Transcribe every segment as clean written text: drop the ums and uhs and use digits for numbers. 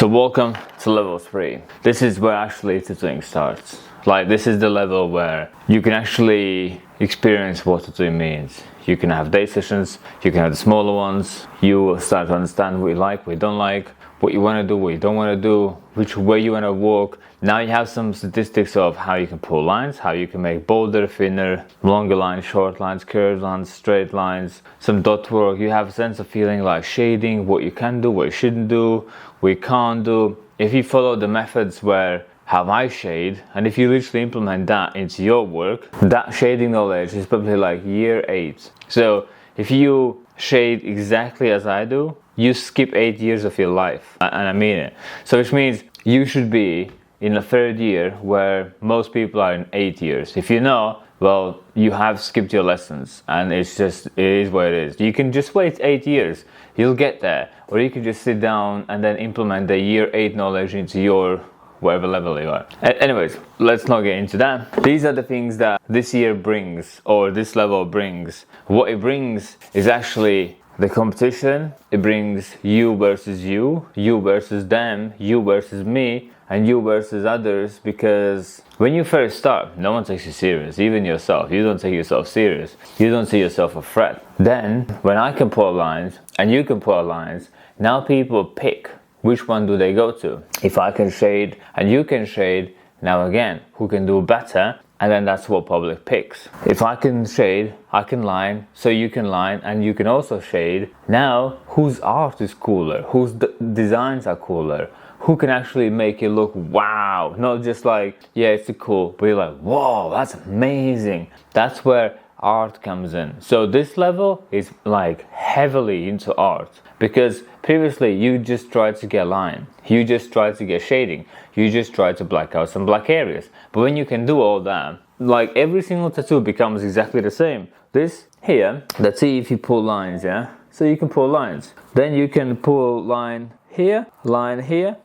So welcome to level 3. This is where actually tattooing starts. Like, this is the level where you can actually experience what tattooing means. You can have day sessions, you can have the smaller ones, you will start to understand what you like, what you don't like, what you want to do, what you don't want to do, which way you want to walk. Now you have some statistics of how you can pull lines, how you can make bolder, thinner, longer lines, short lines, curved lines, straight lines, some dot work. You have a sense of feeling like shading, what you can do, what you shouldn't do, what you can't do. If you follow the methods where how I shade, and if you literally implement that into your work, that shading knowledge is probably like year 8. So if you shade exactly as I do, you skip 8 years of your life, and I mean it. So which means you should be in the 3rd year where most people are in 8 years. If you know, well, you have skipped your lessons, and it is what it is. You can just wait 8 years, you'll get there, or you can just sit down and then implement the year 8 knowledge into your whatever level you are. Anyways, let's not get into that. These are the things that this year brings, or this level brings. What it brings is actually the competition. It brings you versus you versus them, you versus me, and you versus others, because when you first start, no one takes you serious, even yourself. You don't take yourself serious. You don't see yourself a threat. Then, when I can pull lines, and you can pull lines, now people pick which one do they go to. If I can shade and you can shade, now again, who can do better? And then that's what public picks. If I can shade, I can line, so you can line and you can also shade. Now, whose art is cooler? Whose designs are cooler? Who can actually make it look wow? Not just like, yeah, it's cool, but you're like, whoa, that's amazing. That's where art comes in. So this level is like heavily into art, because previously you just tried to get line, you just tried to get shading, you just tried to black out some black areas. But when you can do all that, like every single tattoo becomes exactly the same. This here, let's see if you pull lines, yeah? So you can pull lines. Then you can pull line here,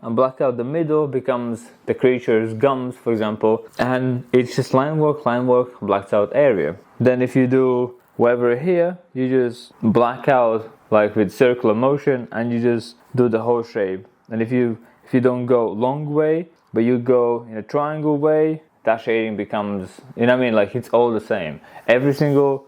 and black out the middle becomes the creature's gums, for example. And it's just line work, blacked out area. Then if you do whatever here, you just black out like with circular motion, and you just do the whole shape. And if you don't go long way, but you go in a triangle way, that shading becomes, you know what I mean, like it's all the same. Every single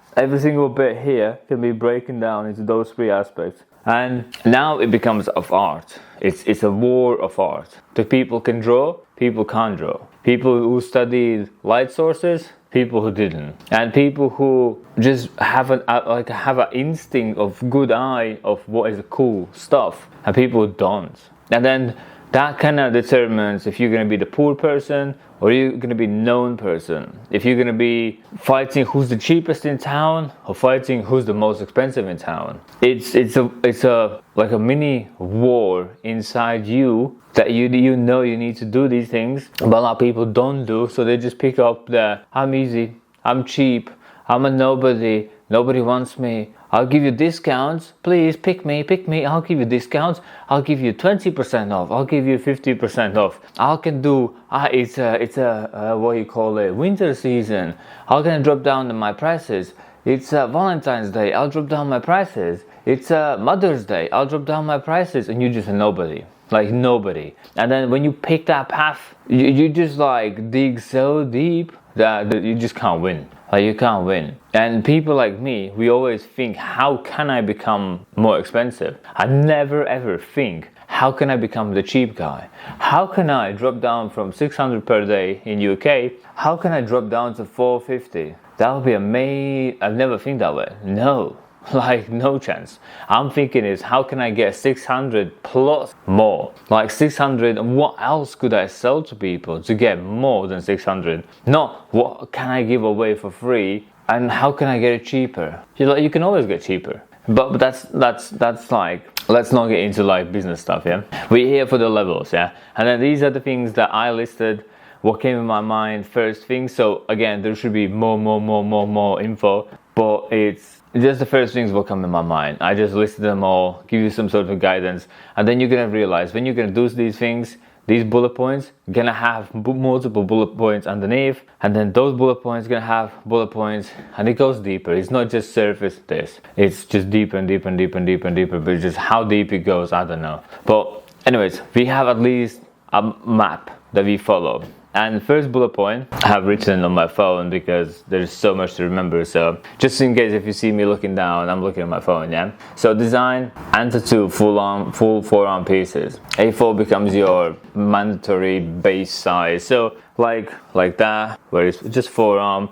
bit here can be broken down into those 3 aspects. And now it becomes of art. It's a war of art. The people can draw, people can't draw. People who studied light sources, people who didn't, and people who just have an instinct of good eye of what is cool stuff, and people who don't. And then that kind of determines if you're going to be the poor person or you're going to be known person. If you're going to be fighting who's the cheapest in town or fighting who's the most expensive in town. It's a like a mini war inside you that you know you need to do these things, but a lot of people don't do. So they just pick up the I'm easy, I'm cheap, I'm a nobody, nobody wants me. I'll give you discounts, please pick me, I'll give you discounts, I'll give you 20% off, I'll give you 50% off. I can do, it's a what you call it, winter season, how can I drop down my prices? It's Valentine's Day, I'll drop down my prices. It's Mother's Day, I'll drop down my prices. And you're just a nobody, like nobody. And then when you pick that path, you just like dig so deep that you just can't win. Like you can't win. And people like me, we always think, how can I become more expensive? I never ever think, how can I become the cheap guy? How can I drop down from 600 per day in UK? How can I drop down to 450? That would be amazing. I've never think that way. No, like no chance. I'm thinking is, how can I get 600 plus more? Like 600, and what else could I sell to people to get more than 600? Not what can I give away for free, and how can I get it cheaper? You can always get cheaper. But that's like, let's not get into like business stuff, yeah? We're here for the levels, yeah? And then these are the things that I listed, what came in my mind first thing. So again, there should be more info, but it's just the first things will come in my mind. I just listed them all, give you some sort of guidance, and then you're gonna realize when you're gonna do these things, these bullet points gonna have multiple bullet points underneath, and then those bullet points gonna have bullet points, and it goes deeper. It's not just surface this, it's just deeper and deeper and deeper and deeper and deeper, but just how deep it goes, I don't know. But Anyways, we have at least a map that we follow. And first bullet point I have written on my phone because there's so much to remember. So just in case if you see me looking down, I'm looking at my phone, yeah? So design and tattoo full forearm pieces. A4 becomes your mandatory base size. So like that, where it's just forearm,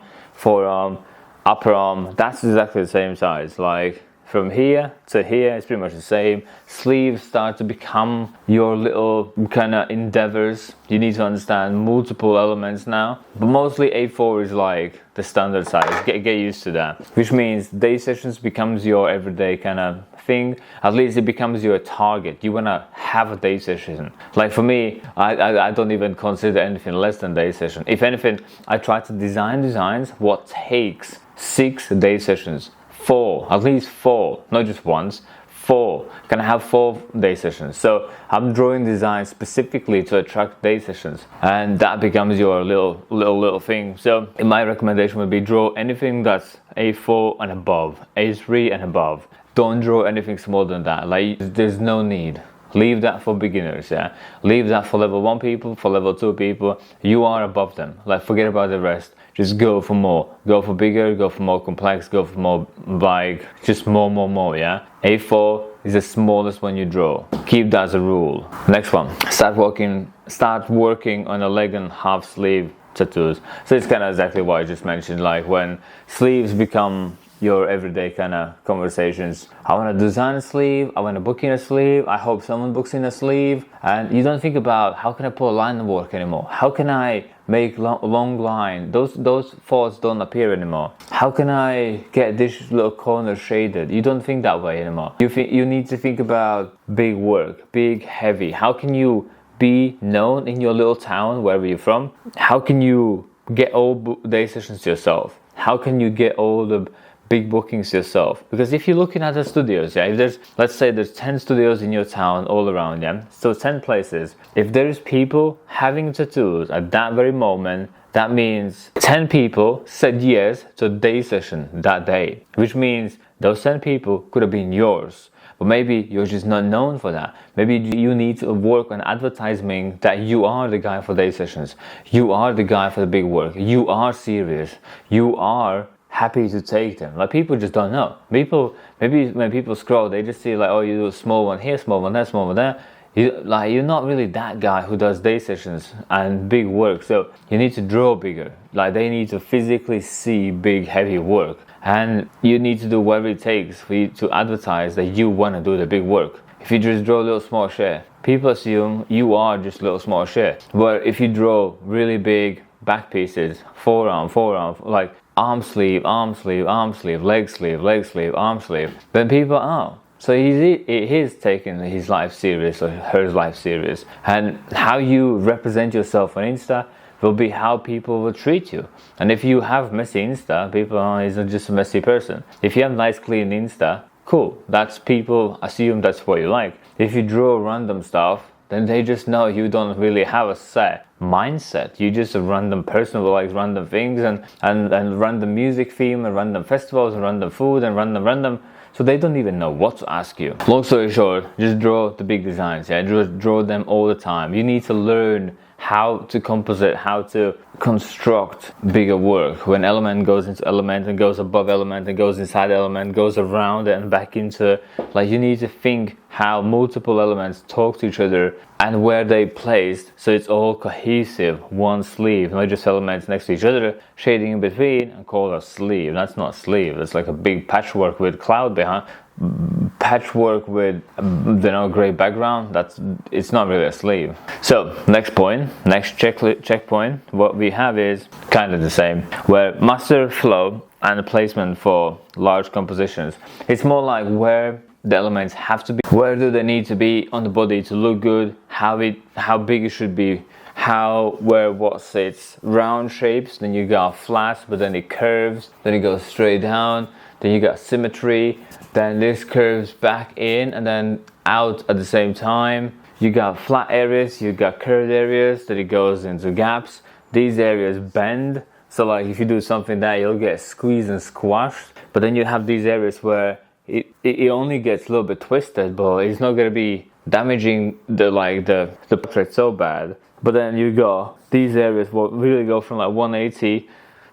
upper arm, that's exactly the same size. Like from here to here, it's pretty much the same. Sleeves start to become your little kind of endeavors. You need to understand multiple elements now. But mostly A4 is like the standard size. Get used to that. Which means day sessions becomes your everyday kind of thing. At least it becomes your target. You want to have a day session. Like for me, I don't even consider anything less than day session. If anything, I try to design designs what takes 6 day sessions. 4, at least 4, not just once, 4. Can I have 4 day sessions? So I'm drawing designs specifically to attract day sessions, and that becomes your little thing. So my recommendation would be draw anything that's A4 and above, A3 and above. Don't draw anything smaller than that. Like there's no need. Leave that for beginners, yeah. Leave that for level 1 people, for level 2 people. You are above them. Like forget about the rest. Just go for more. Go for bigger, go for more complex, go for more like just more, yeah. A4 is the smallest one you draw. Keep that as a rule. Next one. Start working on a leg and half sleeve tattoos. So it's kind of exactly what I just mentioned, like when sleeves become your everyday kind of conversations. I want to design a sleeve, I want to book in a sleeve, I hope someone books in a sleeve, and you don't think about how can I put a line in work anymore? How can I make long line? Those thoughts don't appear anymore. How can I get this little corner shaded? You don't think that way anymore. You need to think about big work, big, heavy. How can you be known in your little town, wherever you're from? How can you get all day sessions to yourself? How can you get all the big bookings yourself? Because if you're looking at the studios, yeah, if there's, let's say there's 10 studios in your town all around, yeah, so 10 places. If there's people having tattoos at that very moment, that means 10 people said yes to a day session that day, which means those 10 people could have been yours. But maybe you're just not known for that. Maybe you need to work on advertising that you are the guy for day sessions. You are the guy for the big work. You are serious. You are happy to take them. Like people just don't know. Maybe when people scroll, they just see like, oh, you do a small one here, small one there, small one there. You're not really that guy who does day sessions and big work. So you need to draw bigger. Like they need to physically see big, heavy work. And you need to do whatever it takes for you to advertise that you want to do the big work. If you just draw a little small share, people assume you are just a little small share. But if you draw really big back pieces, forearm, like arm sleeve, leg sleeve, arm sleeve, then people are. So he's taking his life serious or her life serious. And how you represent yourself on Insta will be how people will treat you. And if you have messy Insta, people he's not just a messy person. If you have nice clean Insta, cool. That's people assume that's what you like. If you draw random stuff, then they just know you don't really have a set mindset. You just a random person who likes random things and random music theme and random festivals and random food and random. So they don't even know what to ask you. Long story short, just draw the big designs. Yeah, just draw them all the time. You need to learn how to composite, how to construct bigger work. When element goes into element and goes above element and goes inside element, goes around it and back into, like you need to think how multiple elements talk to each other and where they placed so it's all cohesive, one sleeve, not just elements next to each other, shading in between and call it a sleeve. That's not a sleeve, that's like a big patchwork with cloud behind. Patchwork with gray background, it's not really a sleeve. So next checkpoint, what we have is kind of the same, where master flow and placement for large compositions. It's more like where the elements have to be, where do they need to be on the body to look good, how big it should be, what sits. Round shapes, then you got flat, but then it curves, then it goes straight down, then you got symmetry, then this curves back in and then out at the same time. You got flat areas, you got curved areas, then it goes into gaps. These areas bend, so like if you do something that you'll get squeezed and squashed, but then you have these areas where it only gets a little bit twisted, but it's not going to be damaging the portrait so bad. But then you go, these areas will really go from like 180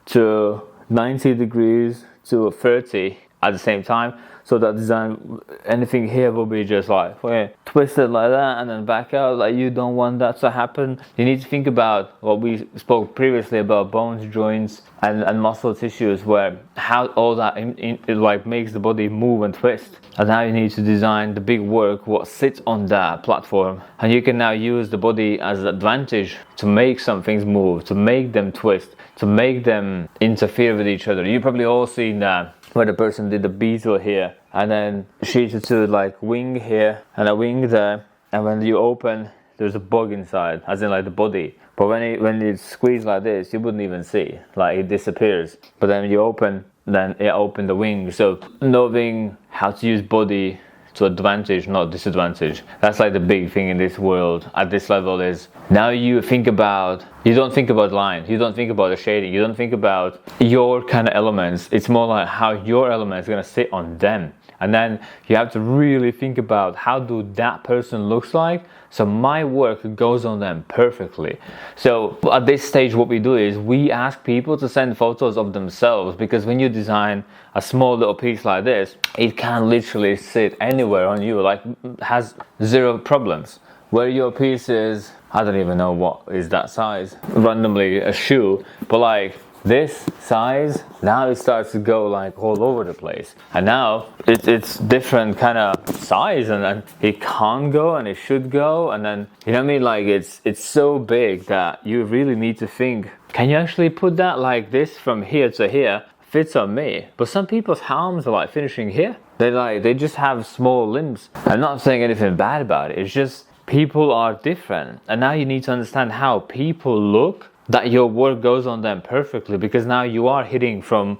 to 90 degrees to 30 at the same time. So that design, anything here will be just like twisted like that and then back out. Like, you don't want that to happen. You need to think about what we spoke previously about bones, joints, and muscle tissues, where how all that it like makes the body move and twist. And now you need to design the big work what sits on that platform, and you can now use the body as an advantage to make some things move, to make them twist, to make them interfere with each other. You've probably all seen that, where the person did the beetle here and then shifted to like wing here and a wing there, and when you open there's a bug inside, as in like the body. But when you squeeze like this, you wouldn't even see, like it disappears. But then you open, then it opened the wing. So knowing how to use body to advantage, not disadvantage, that's like the big thing in this world at this level. Is now you don't think about lines, you don't think about the shading, you don't think about your kind of elements. It's more like how your element is going to sit on them. And then you have to really think about how do that person looks like, so my work goes on them perfectly. So at this stage what we do is we ask people to send photos of themselves, because when you design a small little piece like this, it can literally sit anywhere on you, like has zero problems. Where your piece is, I don't even know what is that size, randomly a shoe, but like this size, now it starts to go like all over the place. And now it's different kind of size, and then it can't go and it should go, and then, you know what I mean, like it's so big that you really need to think, can you actually put that like this from here to here, fits on me? But some people's arms are like finishing here. They just have small limbs. I'm not saying anything bad about it, it's just people are different, and now you need to understand how people look, that your work goes on them perfectly, because now you are hitting from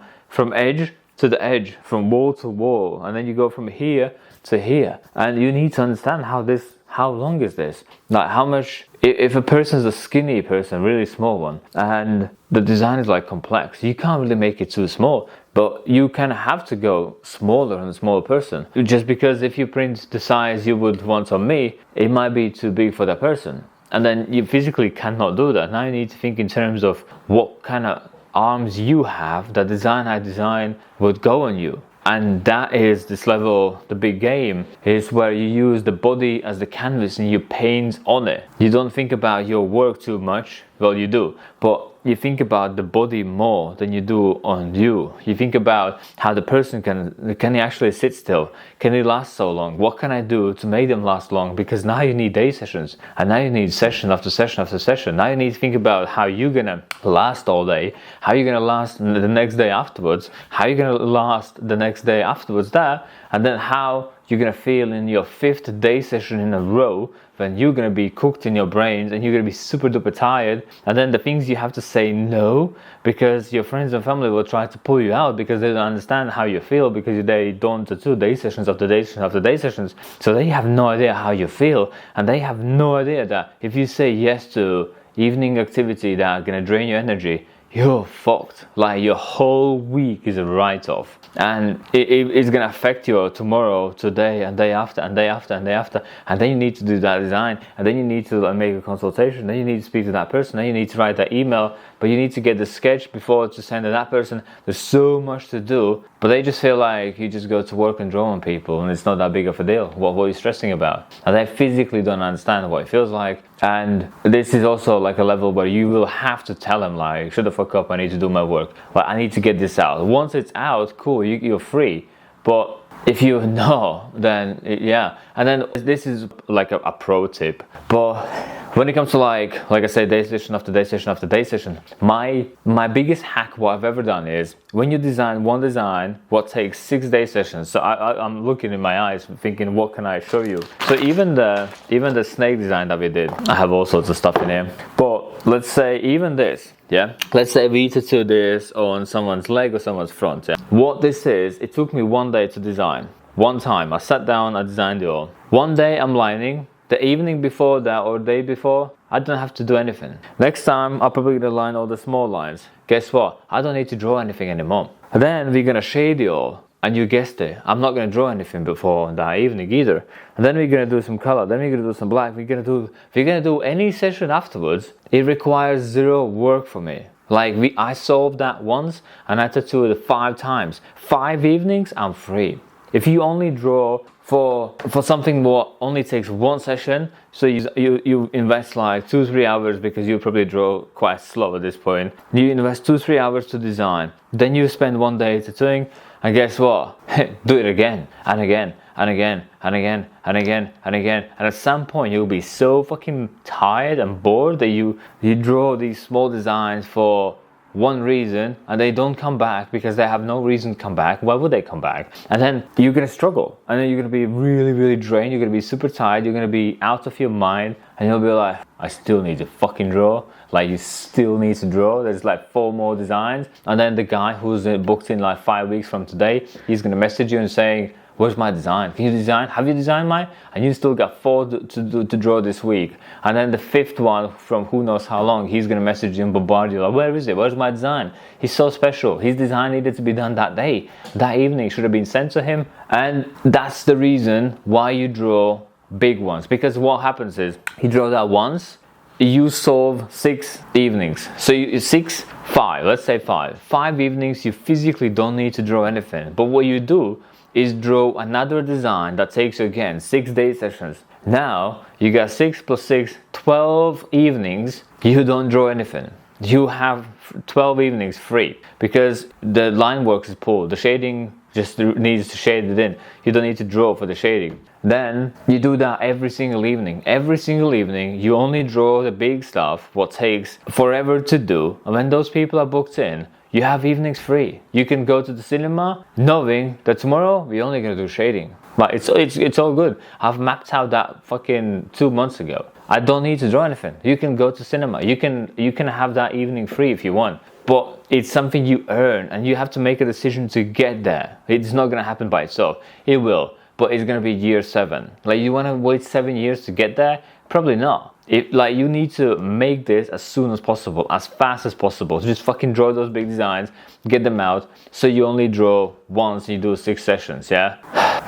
edge to the edge, from wall to wall, and then you go from here to here, and you need to understand how long is this, like how much, if a person is a skinny person, really small one, and the design is like complex, you can't really make it too small, but you kind of have to go smaller on a small person, just because if you print the size you would want on me, it might be too big for that person. And then you physically cannot do that. Now you need to think in terms of what kind of arms you have, the design I design would go on you. And that is this level, the big game, is where you use the body as the canvas and you paint on it. You don't think about your work too much. Well, you do, but you think about the body more than you do on you. You think about how the person can he actually sit still? Can he last so long? What can I do to make them last long? Because now you need day sessions, and now you need session after session after session. Now you need to think about how you're gonna last all day, how you're gonna last the next day afterwards, how you're gonna last the next day afterwards there, and then how you're gonna feel in your 5th day session in a row, when you're gonna be cooked in your brains and you're gonna be super duper tired. And then the things you have to say no, because your friends and family will try to pull you out because they don't understand how you feel, because they don't do day sessions after day sessions after day sessions. So they have no idea how you feel, and they have no idea that if you say yes to evening activity that are gonna drain your energy, you're fucked. Like your whole week is a write-off, and it's gonna affect you tomorrow, today, and day after, and day after, and day after. And then you need to do that design, and then you need to make a consultation, then you need to speak to that person, then you need to write that email, but you need to get the sketch before to send to that person. There's so much to do, but they just feel like you just go to work and draw on people, and it's not that big of a deal. What are you stressing about? And they physically don't understand what it feels like. And this is also like a level where you will have to tell them, like, shut the fuck up, I need to do my work. Well, I need to get this out. Once it's out, cool, you're free. But if you know, then yeah. And then this is like a pro tip. But when it comes to like I said, day session after day session after day session, my biggest hack what I've ever done is, when you design one design what takes 6 day sessions. So I'm looking in my eyes thinking, what can I show you? So even the snake design that we did, I have all sorts of stuff in here. But let's say even this, yeah, let's say we tattoo this on someone's leg or someone's front, yeah? What this is, it took me 1 day to design. One time I sat down, I designed it all. One day I'm lining. The evening before that or day before, I don't have to do anything. Next time I'm probably gonna line all the small lines. Guess what? I don't need to draw anything anymore. And then we're gonna shade it all. and you guessed it, I'm not going to draw anything before that evening either. And then we're going to do some color, then we're going to do some black, we're going to do any session afterwards. It requires zero work for me. Like I solved that once and I tattooed it 5 times. 5 evenings, I'm free. If you only draw for something what only takes 1 session, so you invest like 2-3 hours, because you probably draw quite slow at this point. You invest 2-3 hours to design, then you spend 1 day tattooing, and guess what? Do it again and again and again and again and again and again, and at some point you'll be so fucking tired and bored that you draw these small designs for one reason and they don't come back because they have no reason to come back. Why would they come back? And then you're gonna struggle, and then you're gonna be really, really drained, you're gonna be super tired, you're gonna be out of your mind, and you'll be like, I still need to fucking draw. Like, you still need to draw. There's like 4 more designs, and then the guy who's booked in like 5 weeks from today, he's gonna message you and saying, where's my design? Can you design? Have you designed mine? And you still got 4 to draw this week. And then the 5th one from who knows how long, he's gonna message you and bombard you like, where is it? Where's my design? He's so special. His design needed to be done that day. That evening should have been sent to him. And that's the reason why you draw big ones. Because what happens is, you draw that once, you solve 6 evenings. So let's say 5 evenings, you physically don't need to draw anything. But what you do is draw another design that takes you again 6 day sessions. Now you got 6 plus 6, 12 evenings. You don't draw anything. You have 12 evenings free, because the line work is pulled. The shading just needs to shade it in. You don't need to draw for the shading. Then you do that every single evening. Every single evening you only draw the big stuff, what takes forever to do. And when those people are booked in, you have evenings free. You can go to the cinema knowing that tomorrow we're only gonna do shading. But it's all good. I've mapped out that fucking 2 months ago. I don't need to draw anything. You can go to cinema. You can have that evening free if you want. But it's something you earn, and you have to make a decision to get there. It's not gonna happen by itself. It will, but it's gonna be year 7. Like, you wanna wait 7 years to get there? Probably not. You need to make this as soon as possible, as fast as possible. So just fucking draw those big designs, get them out, so you only draw once and you do 6 sessions, yeah?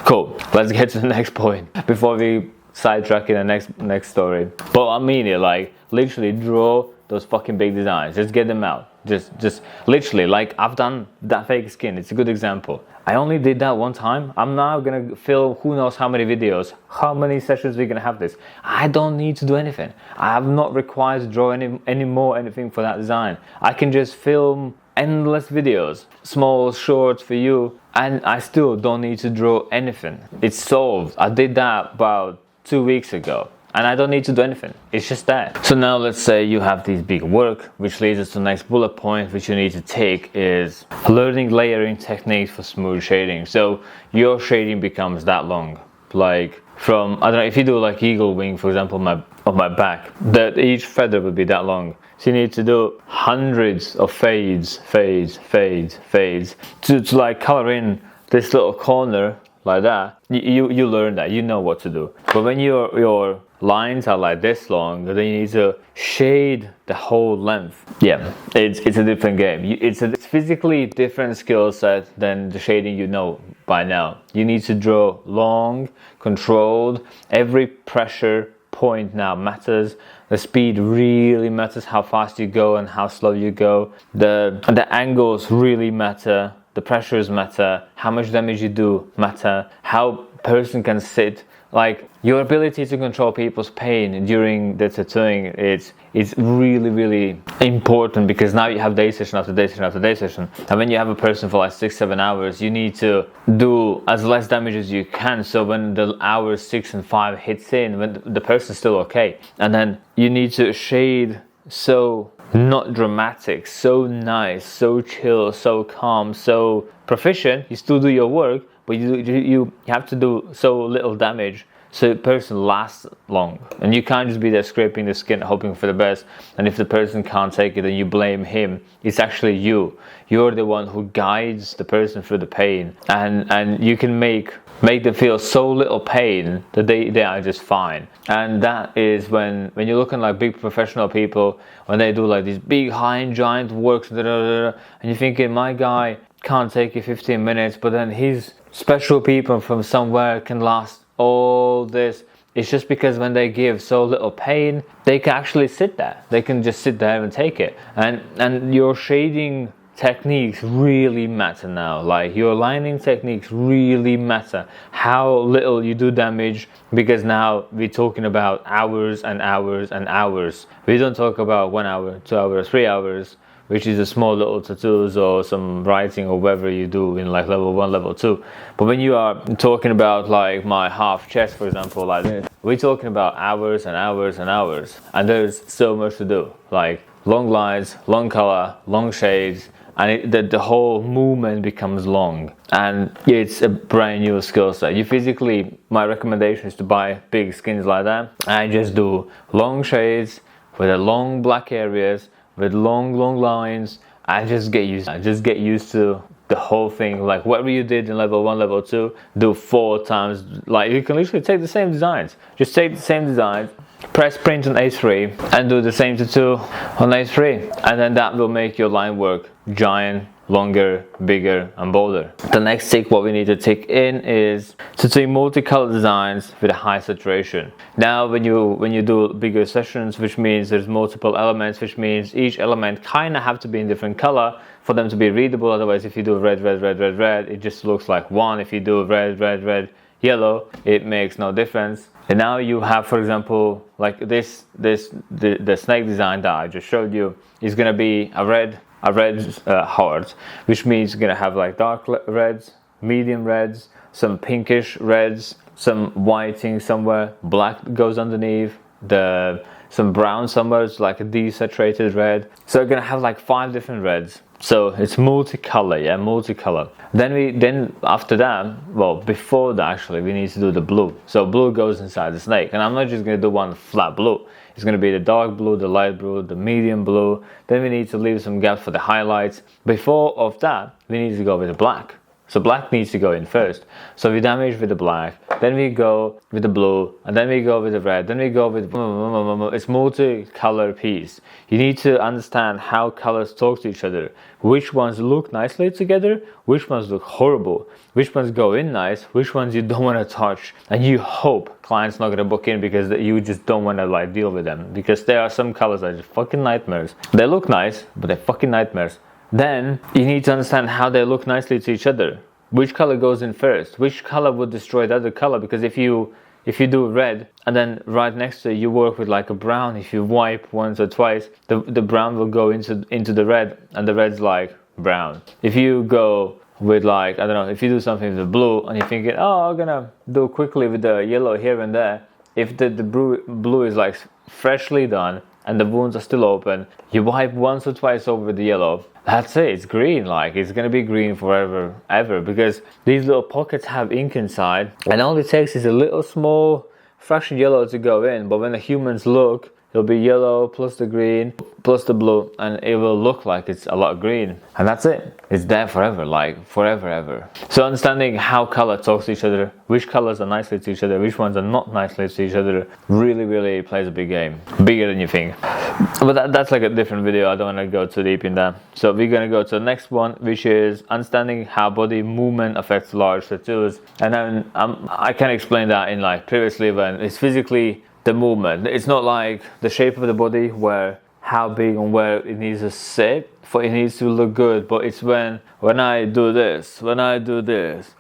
Cool, let's get to the next point before we sidetrack in the next story. But I mean it, like, literally draw those fucking big designs, just get them out. Just literally, like, I've done that fake skin, it's a good example. I only did that 1 time. I'm now gonna film who knows how many videos, how many sessions we're gonna have this. I don't need to do anything. I have not required to draw anything for that design. I can just film endless videos, small shorts for you, and I still don't need to draw anything. It's solved. I did that about 2 weeks ago. And I don't need to do anything, it's just that. So now let's say you have this big work, which leads us to the next bullet point, which you need to take is learning layering techniques for smooth shading. So your shading becomes that long. Like, from, I don't know, if you do like eagle wing, for example, of my back, that each feather would be that long. So you need to do hundreds of fades to like color in this little corner like that. You learn that, you know what to do. But when your lines are like this long, then you need to shade the whole length. Yeah, it's a different game. It's a physically different skill set than the shading you know by now. You need to draw long, controlled. Every pressure point now matters. The speed really matters, how fast you go and how slow you go. The angles really matter. The pressures matter. How much damage you do matter. How person can sit. Like, your ability to control people's pain during the tattooing, it's really, really important, because now you have day session after day session after day session. And when you have a person for like 6-7 hours, you need to do as less damage as you can. So when the hours 6 and 5 hits in, when the person's still okay. And then you need to shade so not dramatic, so nice, so chill, so calm, so proficient. You still do your work, but you have to do so little damage so the person lasts long. And you can't just be there scraping the skin hoping for the best, and if the person can't take it then you blame him. It's actually you. You're the one who guides the person through the pain, and you can make them feel so little pain that they are just fine. And that is when you're looking like big professional people, when they do like these big high-end giant works, and you're thinking, my guy can't take you 15 minutes, but then his special people from somewhere can last all this. It's just because when they give so little pain, they can actually sit there. They can just sit there and take it. And your shading techniques really matter now. Like your lining techniques really matter. How little you do damage, because now we're talking about hours and hours and hours. We don't talk about 1 hour, 2 hours, 3 hours, which is a small little tattoos or some writing or whatever you do in like level 1, level 2. But when you are talking about like my half chest, for example, like this, we're talking about hours and hours and hours. And there's so much to do. Like long lines, long color, long shades, and the whole movement becomes long. And it's a brand new skill set. You physically, my recommendation is to buy big skins like that and just do long shades with the long black areas, with long lines, and just get used to the whole thing. Like whatever you did in level 1, level 2, do 4 times. Like you can literally take the same designs, just take the same designs, press print on A3 and do the same tattoo on A3, and then that will make your line work giant, longer, bigger and bolder. The next tick, what we need to tick in is to do multicolored designs with a high saturation. Now when you do bigger sessions, which means there's multiple elements, which means each element kind of have to be in different color for them to be readable. Otherwise, if you do red, it just looks like one. If you do red, yellow, it makes no difference. And now you have, for example, like the snake design that I just showed you is gonna be a red heart, which means you're gonna have like dark reds, medium reds, some pinkish reds, some whiting somewhere, black goes underneath, some brown somewhere, it's like a desaturated red. So you're gonna have like 5 different reds. So it's multicolor, yeah, multicolor. Then after that, well, before that actually, we need to do the blue. So blue goes inside the snake, and I'm not just gonna do one flat blue. It's gonna be the dark blue, the light blue, the medium blue. Then we need to leave some gaps for the highlights. Before of that, we need to go with the black. So black needs to go in first. So we damage with the black, then we go with the blue, and then we go with the red, then we go with... It's multi-color piece. You need to understand how colors talk to each other. Which ones look nicely together, which ones look horrible, which ones go in nice, which ones you don't want to touch. And you hope clients not going to book in because you just don't want to like deal with them. Because there are some colors that are just fucking nightmares. They look nice, but they're fucking nightmares. Then you need to understand how they look nicely to each other. Which color goes in first? Which color would destroy the other color? Because if you do red and then right next to it you work with like a brown, if you wipe once or twice, the brown will go into the red, and the red's like brown. If you go with like, I don't know, if you do something with the blue and you're thinking, oh, I'm gonna do quickly with the yellow here and there, if the blue is like freshly done and the wounds are still open, you wipe once or twice over with the yellow, that's it, it's green. Like it's gonna be green forever, ever, because these little pockets have ink inside, and all it takes is a little small fraction yellow to go in. But when the humans look, it'll be yellow plus the green plus the blue, and it will look like it's a lot of green, and that's it. It's there forever, like forever ever. So understanding how color talks to each other, which colors are nicely to each other, which ones are not nicely to each other, really plays a big game, bigger than you think. But that's like a different video. I don't want to go too deep in that. So we're gonna go to the next one, which is understanding how body movement affects large tattoos. And then I can explain that in like previously when it's physically the movement. It's not like the shape of the body where how big and where it needs to sit for it needs to look good, but it's when I do this, when I do this,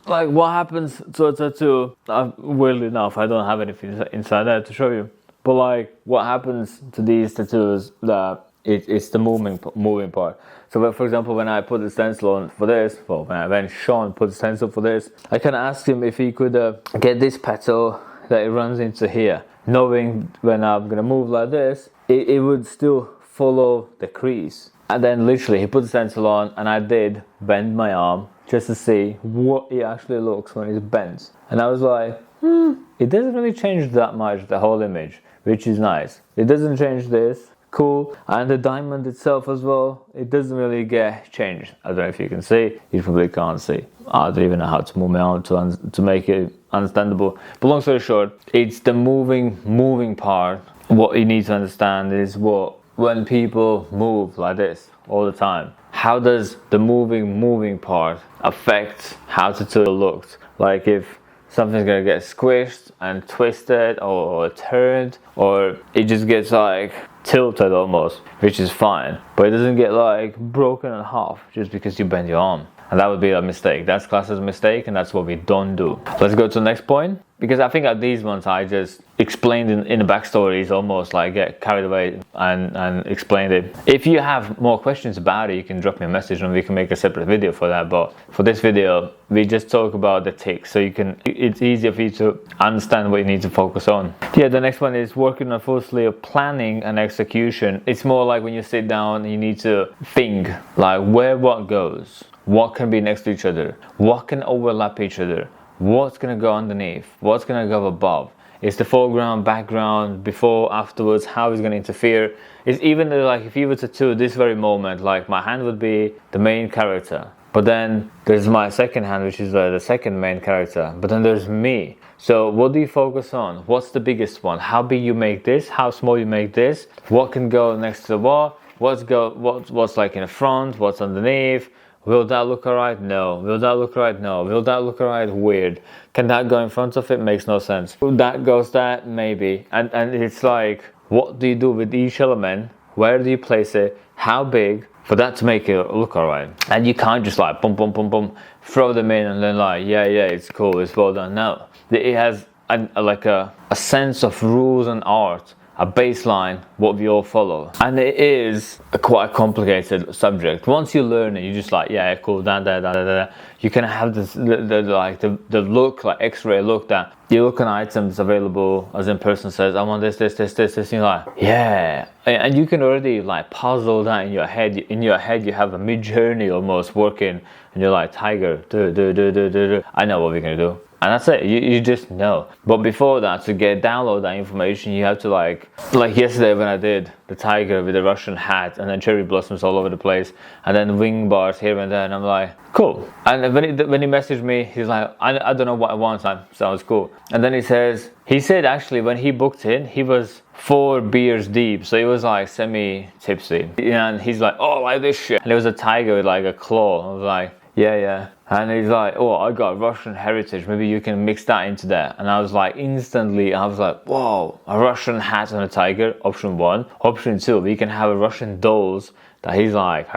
like what happens to a tattoo. Weirdly enough, I don't have anything inside there to show you, but like what happens to these tattoos, that it's the moving part. So for example, when I put the stencil on for this, well, when Sean put the stencil for this, I can ask him if he could get this petal that it runs into here, knowing when I'm gonna move like this, it would still follow the crease. And then literally he put the stencil on, and I did bend my arm just to see what it actually looks when it's bent. And I was like, it doesn't really change that much, the whole image, which is nice. It doesn't change this, cool. And the diamond itself as well, it doesn't really get changed. I don't know if you can see, you probably can't see. I don't even know how to move my arm to make it understandable. But long story short, it's the moving part. What you need to understand is when people move like this all the time, how does the moving part affect how the tool looks. Like if something's gonna get squished and twisted or turned, or it just gets like tilted almost, which is fine, but it doesn't get like broken in half just because you bend your arm. And that would be a mistake. That's classed as a mistake, and that's what we don't do. Let's go to the next point, because I think at these ones I just explained in the backstories, almost like get carried away and explained it. If you have more questions about it, you can drop me a message and we can make a separate video for that. But for this video, we just talk about the ticks, so it's easier for you to understand what you need to focus on. Yeah, the next one is working on full sleeve planning and execution. It's more like when you sit down, you need to think like where what goes. What can be next to each other? What can overlap each other? What's gonna go underneath? What's gonna go above? Is the foreground, background, before, afterwards, how is gonna interfere? It's even like if you were to do this very moment, like my hand would be the main character, but then there's my second hand, which is the second main character, but then there's me. So what do you focus on? What's the biggest one? How big you make this? How small you make this? What can go next to the wall? What's like in the front? What's underneath? Will that look alright? No. Will that look right? No. Will that look alright? Weird. Can that go in front of it? Makes no sense. That goes there? Maybe. And it's like, what do you do with each element? Where do you place it? How big? For that to make it look alright. And you can't just like boom, boom, boom, boom, throw them in and then like, yeah, it's cool, it's well done. No. It has a sense of rules and art, a baseline, what we all follow. And it is a quite complicated subject. Once you learn it, you're just like, yeah, cool, da. You can have this, the look, like x-ray look, that you look at items available, as in person says, I want this, and you're like, yeah. And you can already like puzzle that in your head. In your head, you have a mid-journey almost working, and you're like, tiger, do. I know what we're gonna do. And that's it, you just know. But before that, to download that information, you have to like yesterday when I did the tiger with the Russian hat and then cherry blossoms all over the place and then wing bars here and there, and I'm like, cool. And when he messaged me, he's like, I don't know what I want, sounds cool. And then he said actually when he booked in, he was 4 beers deep, so he was like semi-tipsy. And he's like, oh, like this shit. And it was a tiger with like a claw. I was like, yeah. And he's like, oh, I got Russian heritage, maybe you can mix that into there. And I was like, instantly, I was like, whoa, a Russian hat and a tiger, option 1. Option 2, we can have a Russian dolls that he's like,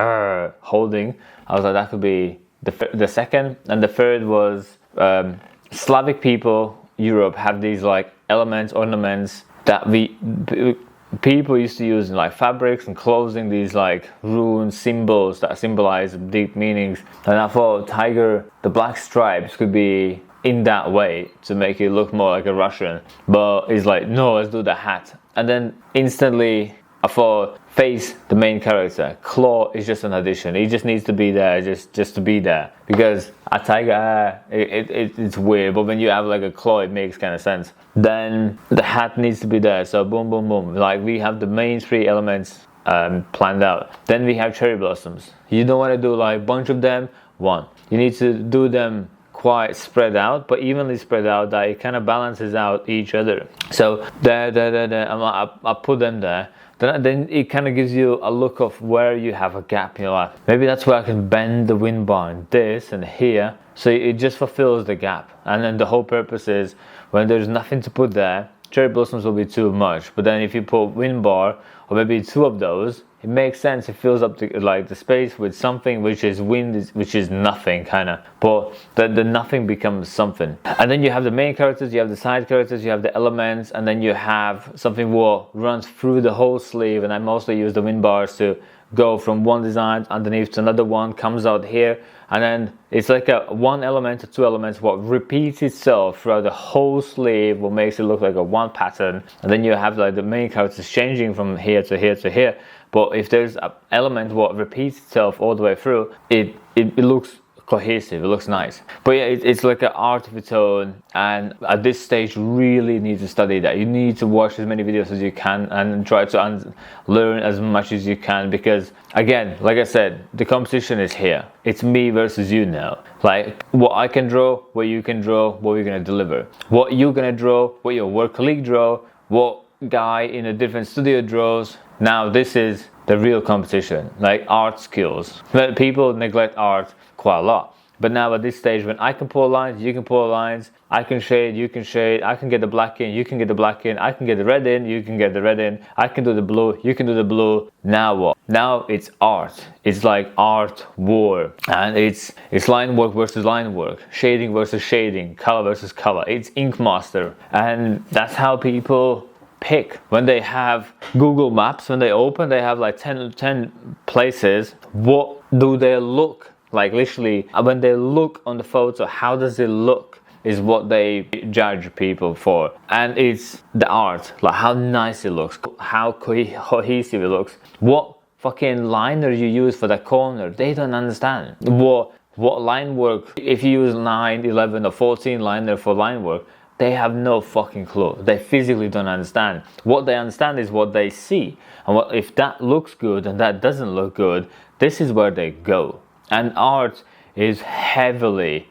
holding. I was like, that could be the second. And the third was Slavic people, Europe, have these like elements, ornaments that people used to use in like fabrics and clothing, these like runes, symbols that symbolize deep meanings. And I thought tiger, the black stripes could be in that way to make it look more like a Russian. But he's like, no, let's do the hat. And then instantly I thought face, the main character, claw is just an addition. He just needs to be there, just to be there. Because a tiger, it's weird, but when you have like a claw, it makes kind of sense. Then the hat needs to be there, so boom, boom, boom. Like we have the main 3 elements planned out. Then we have cherry blossoms. You don't want to do like a bunch of them, 1. You need to do them quite spread out, but evenly spread out, that it kind of balances out each other. So there, I put them there. Then it kind of gives you a look of where you have a gap in your life. Maybe that's where I can bend the wind bar in this and here, so it just fulfills the gap. And then the whole purpose is when there's nothing to put there, cherry blossoms will be too much. But then if you put wind bar or maybe 2 of those, it makes sense. It fills up the space with something which is wind, which is nothing kind of. But the nothing becomes something. And then you have the main characters, you have the side characters, you have the elements, and then you have something what runs through the whole sleeve. And I mostly use the wind bars to go from one design underneath to another one, comes out here, and then it's like a 1 element or 2 elements what repeats itself throughout the whole sleeve, what makes it look like a 1 pattern. And then you have like the main characters changing from here to here to here. But if there's an element what repeats itself all the way through, it looks cohesive, it looks nice. But yeah, it's like an art of its own, and at this stage you really need to study that. You need to watch as many videos as you can and try to learn as much as you can, because again, like I said, the competition is here. It's me versus you now. Like what I can draw, what you can draw, what we're gonna deliver. What you're gonna draw, what your work colleague draw, what guy in a different studio draws. Now this is the real competition, like art skills. But people neglect art quite a lot. But now at this stage, when I can pull lines, you can pull lines, I can shade, you can shade, I can get the black in, you can get the black in, I can get the red in, you can get the red in, I can do the blue, you can do the blue. Now what? Now it's art. It's like art war. And it's line work versus line work, shading versus shading, color versus color. It's Ink Master. And that's how people pick. When they have Google Maps, when they open, they have like 10 places. What do they look like? Literally, when they look on the photo, how does it look is what they judge people for. And it's the art, like how nice it looks, how cohesive it looks, what fucking liner you use for that corner. They don't understand what line work. If you use 9, 11 or 14 liner for line work, they have no fucking clue. They physically don't understand. What they understand is what they see. And if that looks good and that doesn't look good, this is where they go. And art is heavily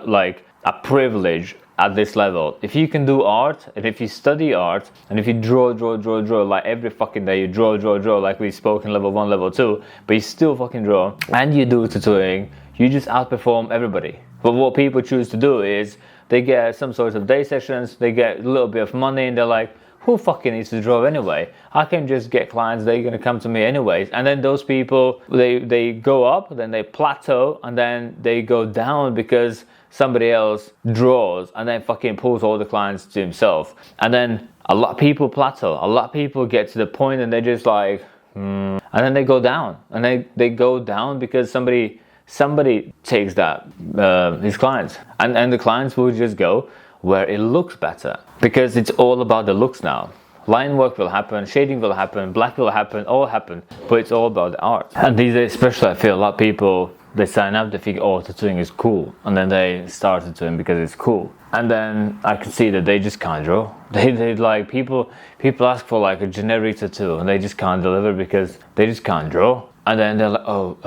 like a privilege at this level. If you can do art, and if you study art, and if you draw like every fucking day, you draw like we spoke in level 1, level 2, but you still fucking draw, and you do tattooing, you just outperform everybody. But what people choose to do is they get some sort of day sessions, they get a little bit of money, and they're like, who fucking needs to draw anyway? I can just get clients, they're gonna come to me anyways. And then those people, they go up, then they plateau, and then they go down because somebody else draws and then fucking pulls all the clients to himself. And then a lot of people plateau, a lot of people get to the point and they're just like, and then they go down. And they go down because somebody takes that, his clients. And the clients will just go where it looks better, because it's all about the looks now. Line work will happen, shading will happen, black will happen, all happen, but it's all about the art. And these days especially, I feel a lot of people, they sign up, they think, oh, tattooing is cool, and then they start tattooing because it's cool. And then I can see that they just can't draw. They like, people ask for like a generic tattoo and they just can't deliver because they just can't draw. And then they're like, oh,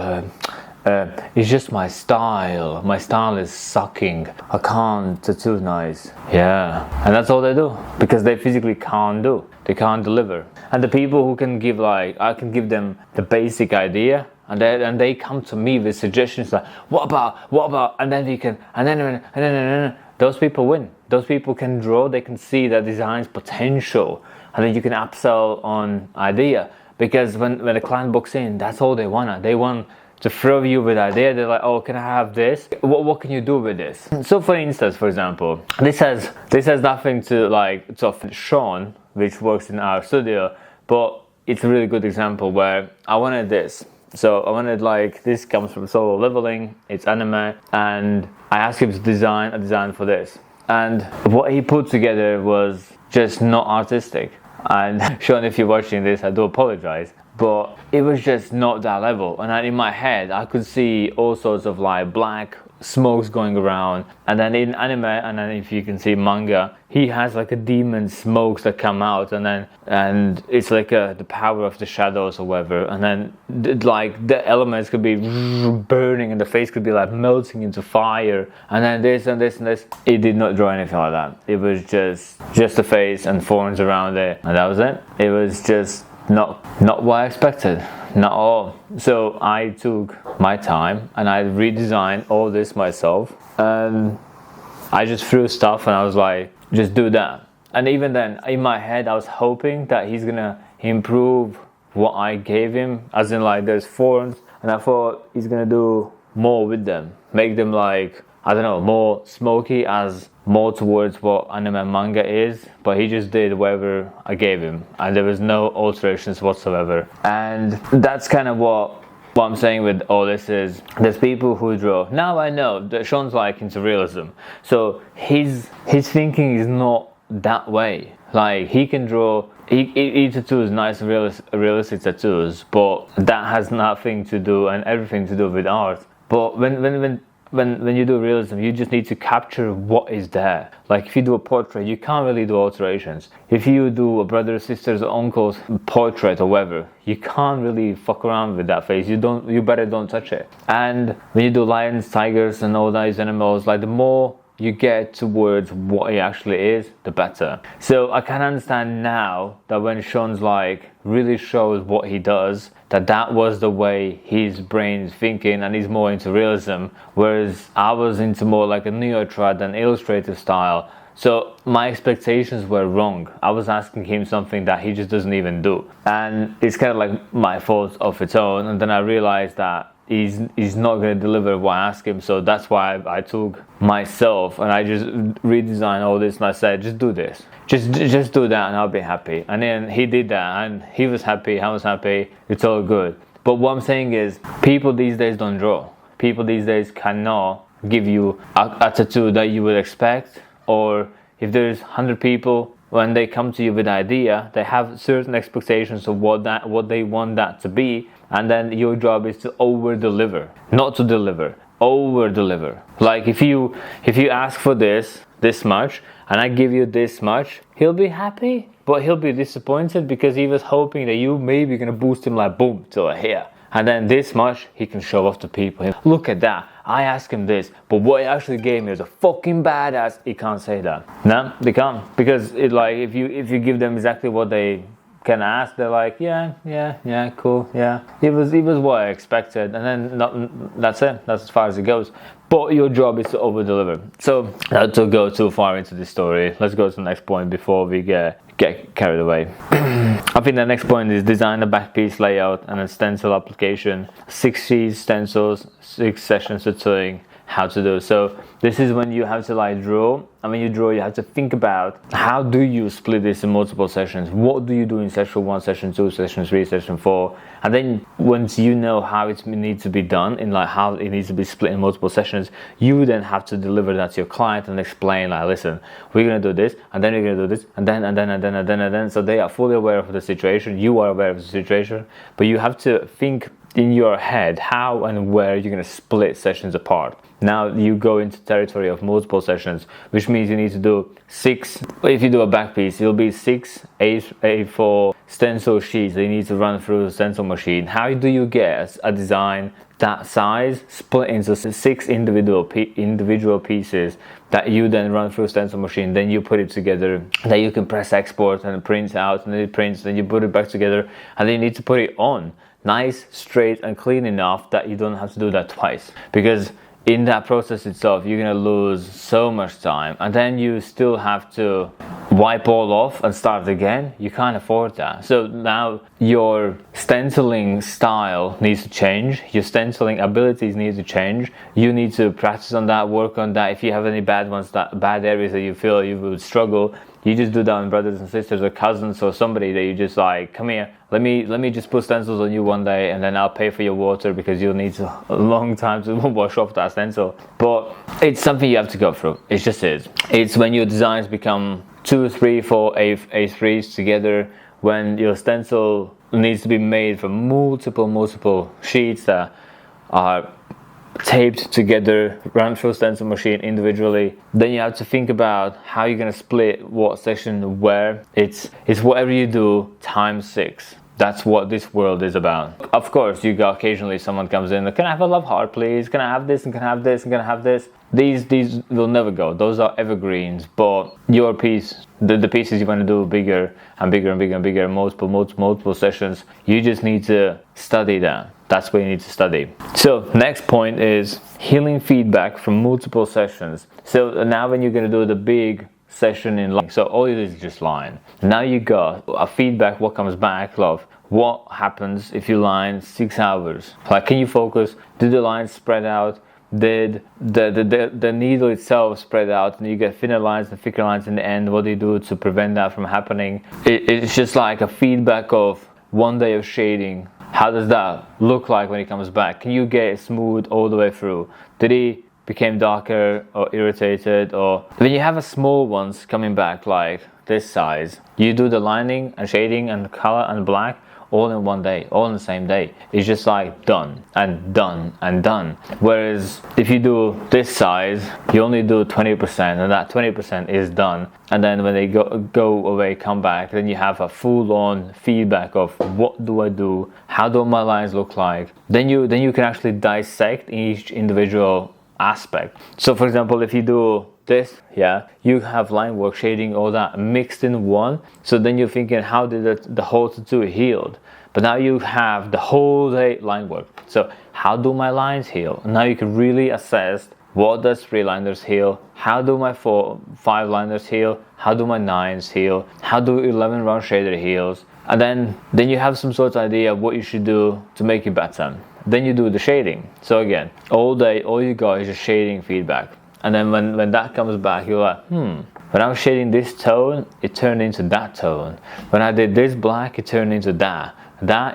it's just my style. My style is sucking. I can't tattoo nice. Yeah, and that's all they do because they physically can't do. They can't deliver. And the people who can give, like, I can give them the basic idea, and they come to me with suggestions like, what about, and then we can, and then those people win. Those people can draw. They can see that design's potential, and then you can upsell on idea. Because when the client books in, that's all they want. They want to throw you with idea. They're like, oh, can I have this? What can you do with this? So for instance, for example, this has nothing to like to Sean, which works in our studio, but it's a really good example where I wanted this. So I wanted, like, this comes from Solo Leveling, it's anime, and I asked him to design a design for this. And what he put together was just not artistic. And Sean, if you're watching this, I do apologize, but it was just not that level. And in my head, I could see all sorts of like black smokes going around. And then in anime, and then if you can see manga, he has like a demon smokes that come out, and it's like the power of the shadows or whatever. And then like the elements could be burning, and the face could be like melting into fire. And then this and this and this. It did not draw anything like that. It was just a face and thorns around it, and that was it. It was just not what I expected, not all. So I took my time and I redesigned all this myself, and I just threw stuff and I was like, just do that. And even then, in my head, I was hoping that he's gonna improve what I gave him, as in like there's forms, and I thought he's gonna do more with them, make them like, I don't know, more smoky, as more towards what anime and manga is, but he just did whatever I gave him, and there was no alterations whatsoever. And that's kind of what I'm saying with all this is, there's people who draw. Now I know that Sean's like into realism, so his thinking is not that way. Like, he can draw, he tattoos nice realistic tattoos, but that has nothing to do and everything to do with art. But when you do realism, you just need to capture what is there. Like, if you do a portrait, you can't really do alterations. If you do a brother, sister's, or uncle's portrait or whatever, you can't really fuck around with that face. You better don't touch it. And when you do lions, tigers, and all those animals, like, the more you get towards what he actually is, the better. So I can understand now that when Sean's like really shows what he does, that was the way his brain is thinking, and he's more into realism, whereas I was into more like a neo-trad and illustrative style. So my expectations were wrong. I was asking him something that he just doesn't even do, and it's kind of like my fault of its own. And then I realized that he's not going to deliver what I ask him, so that's why I took myself and I just redesigned all this, and I said, just do this, just do that, and I'll be happy. And then he did that, and he was happy, I was happy, it's all good. But what I'm saying is, people these days don't draw. People these days cannot give you a tattoo that you would expect. Or if there's 100 people, when they come to you with an idea, they have certain expectations of what they want that to be, and then your job is to over deliver, not to deliver, over deliver. Like if you ask for this much and I give you this much, he'll be happy, but he'll be disappointed because he was hoping that you maybe gonna boost him like boom to here. And then this much he can show off to people. Look at that, I asked him this, but what he actually gave me is a fucking badass. He can't say that. No, they can't, because it like if you give them exactly what they can ask, they're like, yeah, cool, yeah. It was what I expected, and then that's it. That's as far as it goes. But your job is to over deliver. So not to go too far into this story, let's go to the next point before we get carried away. I think the next point is design a back piece layout and a stencil application. 6 sheets, stencils, 6 sessions tattooing. How to do. So this is when you have to like draw, and when you draw you have to think about how do you split this in multiple sessions. What do you do in session 1, session 2, session 3, session 4, and then once you know how it needs to be done, in like how it needs to be split in multiple sessions, you then have to deliver that to your client and explain like, listen, we're gonna do this, and then we're gonna do this, and then, so they are fully aware of the situation, you are aware of the situation, but you have to think in your head how and where you're going to split sessions apart. Now you go into territory of multiple sessions, which means you need to do 6, if you do a back piece, it'll be 6 A4 stencil sheets that you need to run through the stencil machine. How do you get a design that size split into 6 individual pieces that you then run through a stencil machine, then you put it together, then you can press export and it prints out, and then it prints, then you put it back together, and then you need to put it on nice, straight and clean enough that you don't have to do that twice, because in that process itself you're gonna lose so much time, and then you still have to wipe all off and start again. You can't afford that. So now your stenciling style needs to change, your stenciling abilities need to change. You need to practice on that, work on that. If you have any bad areas that you feel you would struggle, you just do that on brothers and sisters or cousins or somebody that you just like, come here, let me just put stencils on you one day, and then I'll pay for your water because you'll need a long time to wash off that stencil. But it's something you have to go through. It just is. It's when your designs become 2, 3, 4 A3s together, when your stencil needs to be made from multiple sheets that are taped together, run through stencil machine individually. Then you have to think about how you're going to split what section where. It's whatever you do times 6. That's what this world is about. Of course, you got occasionally someone comes in, can I have a love heart please? Can I have this, and can I have this, and can I have this? These will never go. Those are evergreens. But your piece, the pieces you want to do bigger and bigger and bigger and bigger, multiple sessions, you just need to study that. That's what you need to study. So next point is healing feedback from multiple sessions. So now when you're going to do the big session in line, so all it is just line. Now you got a feedback, what comes back, love. What happens if you line 6 hours? Like, can you focus? Did the lines spread out? Did the needle itself spread out, and you get thinner lines and thicker lines in the end? What do you do to prevent that from happening? It's just like a feedback of one day of shading. How does that look like when it comes back? Can you get it smooth all the way through? Did he became darker or irritated? Or when you have a small ones coming back like this size, you do the lining and shading and color and black all in one day, all in the same day. It's just like done and done and done. Whereas if you do this size, you only do 20%, and that 20% is done. And then when they go away, come back, then you have a full-on feedback of what do I do, how do my lines look like. Then you can actually dissect each individual aspect. So for example, if you do this, yeah, you have line work, shading, all that mixed in one. So then you're thinking, how did the whole tattoo healed? But now you have the whole day line work. So how do my lines heal? Now you can really assess, what does 3 liners heal? How do my 5 liners heal? How do my 9s heal? How do 11 round shader heals? And then you have some sort of idea of what you should do to make it better. Then you do the shading. So again, all day, all you got is just shading feedback. And then when that comes back, you're like, when I was shading this tone, it turned into that tone. When I did this black, it turned into that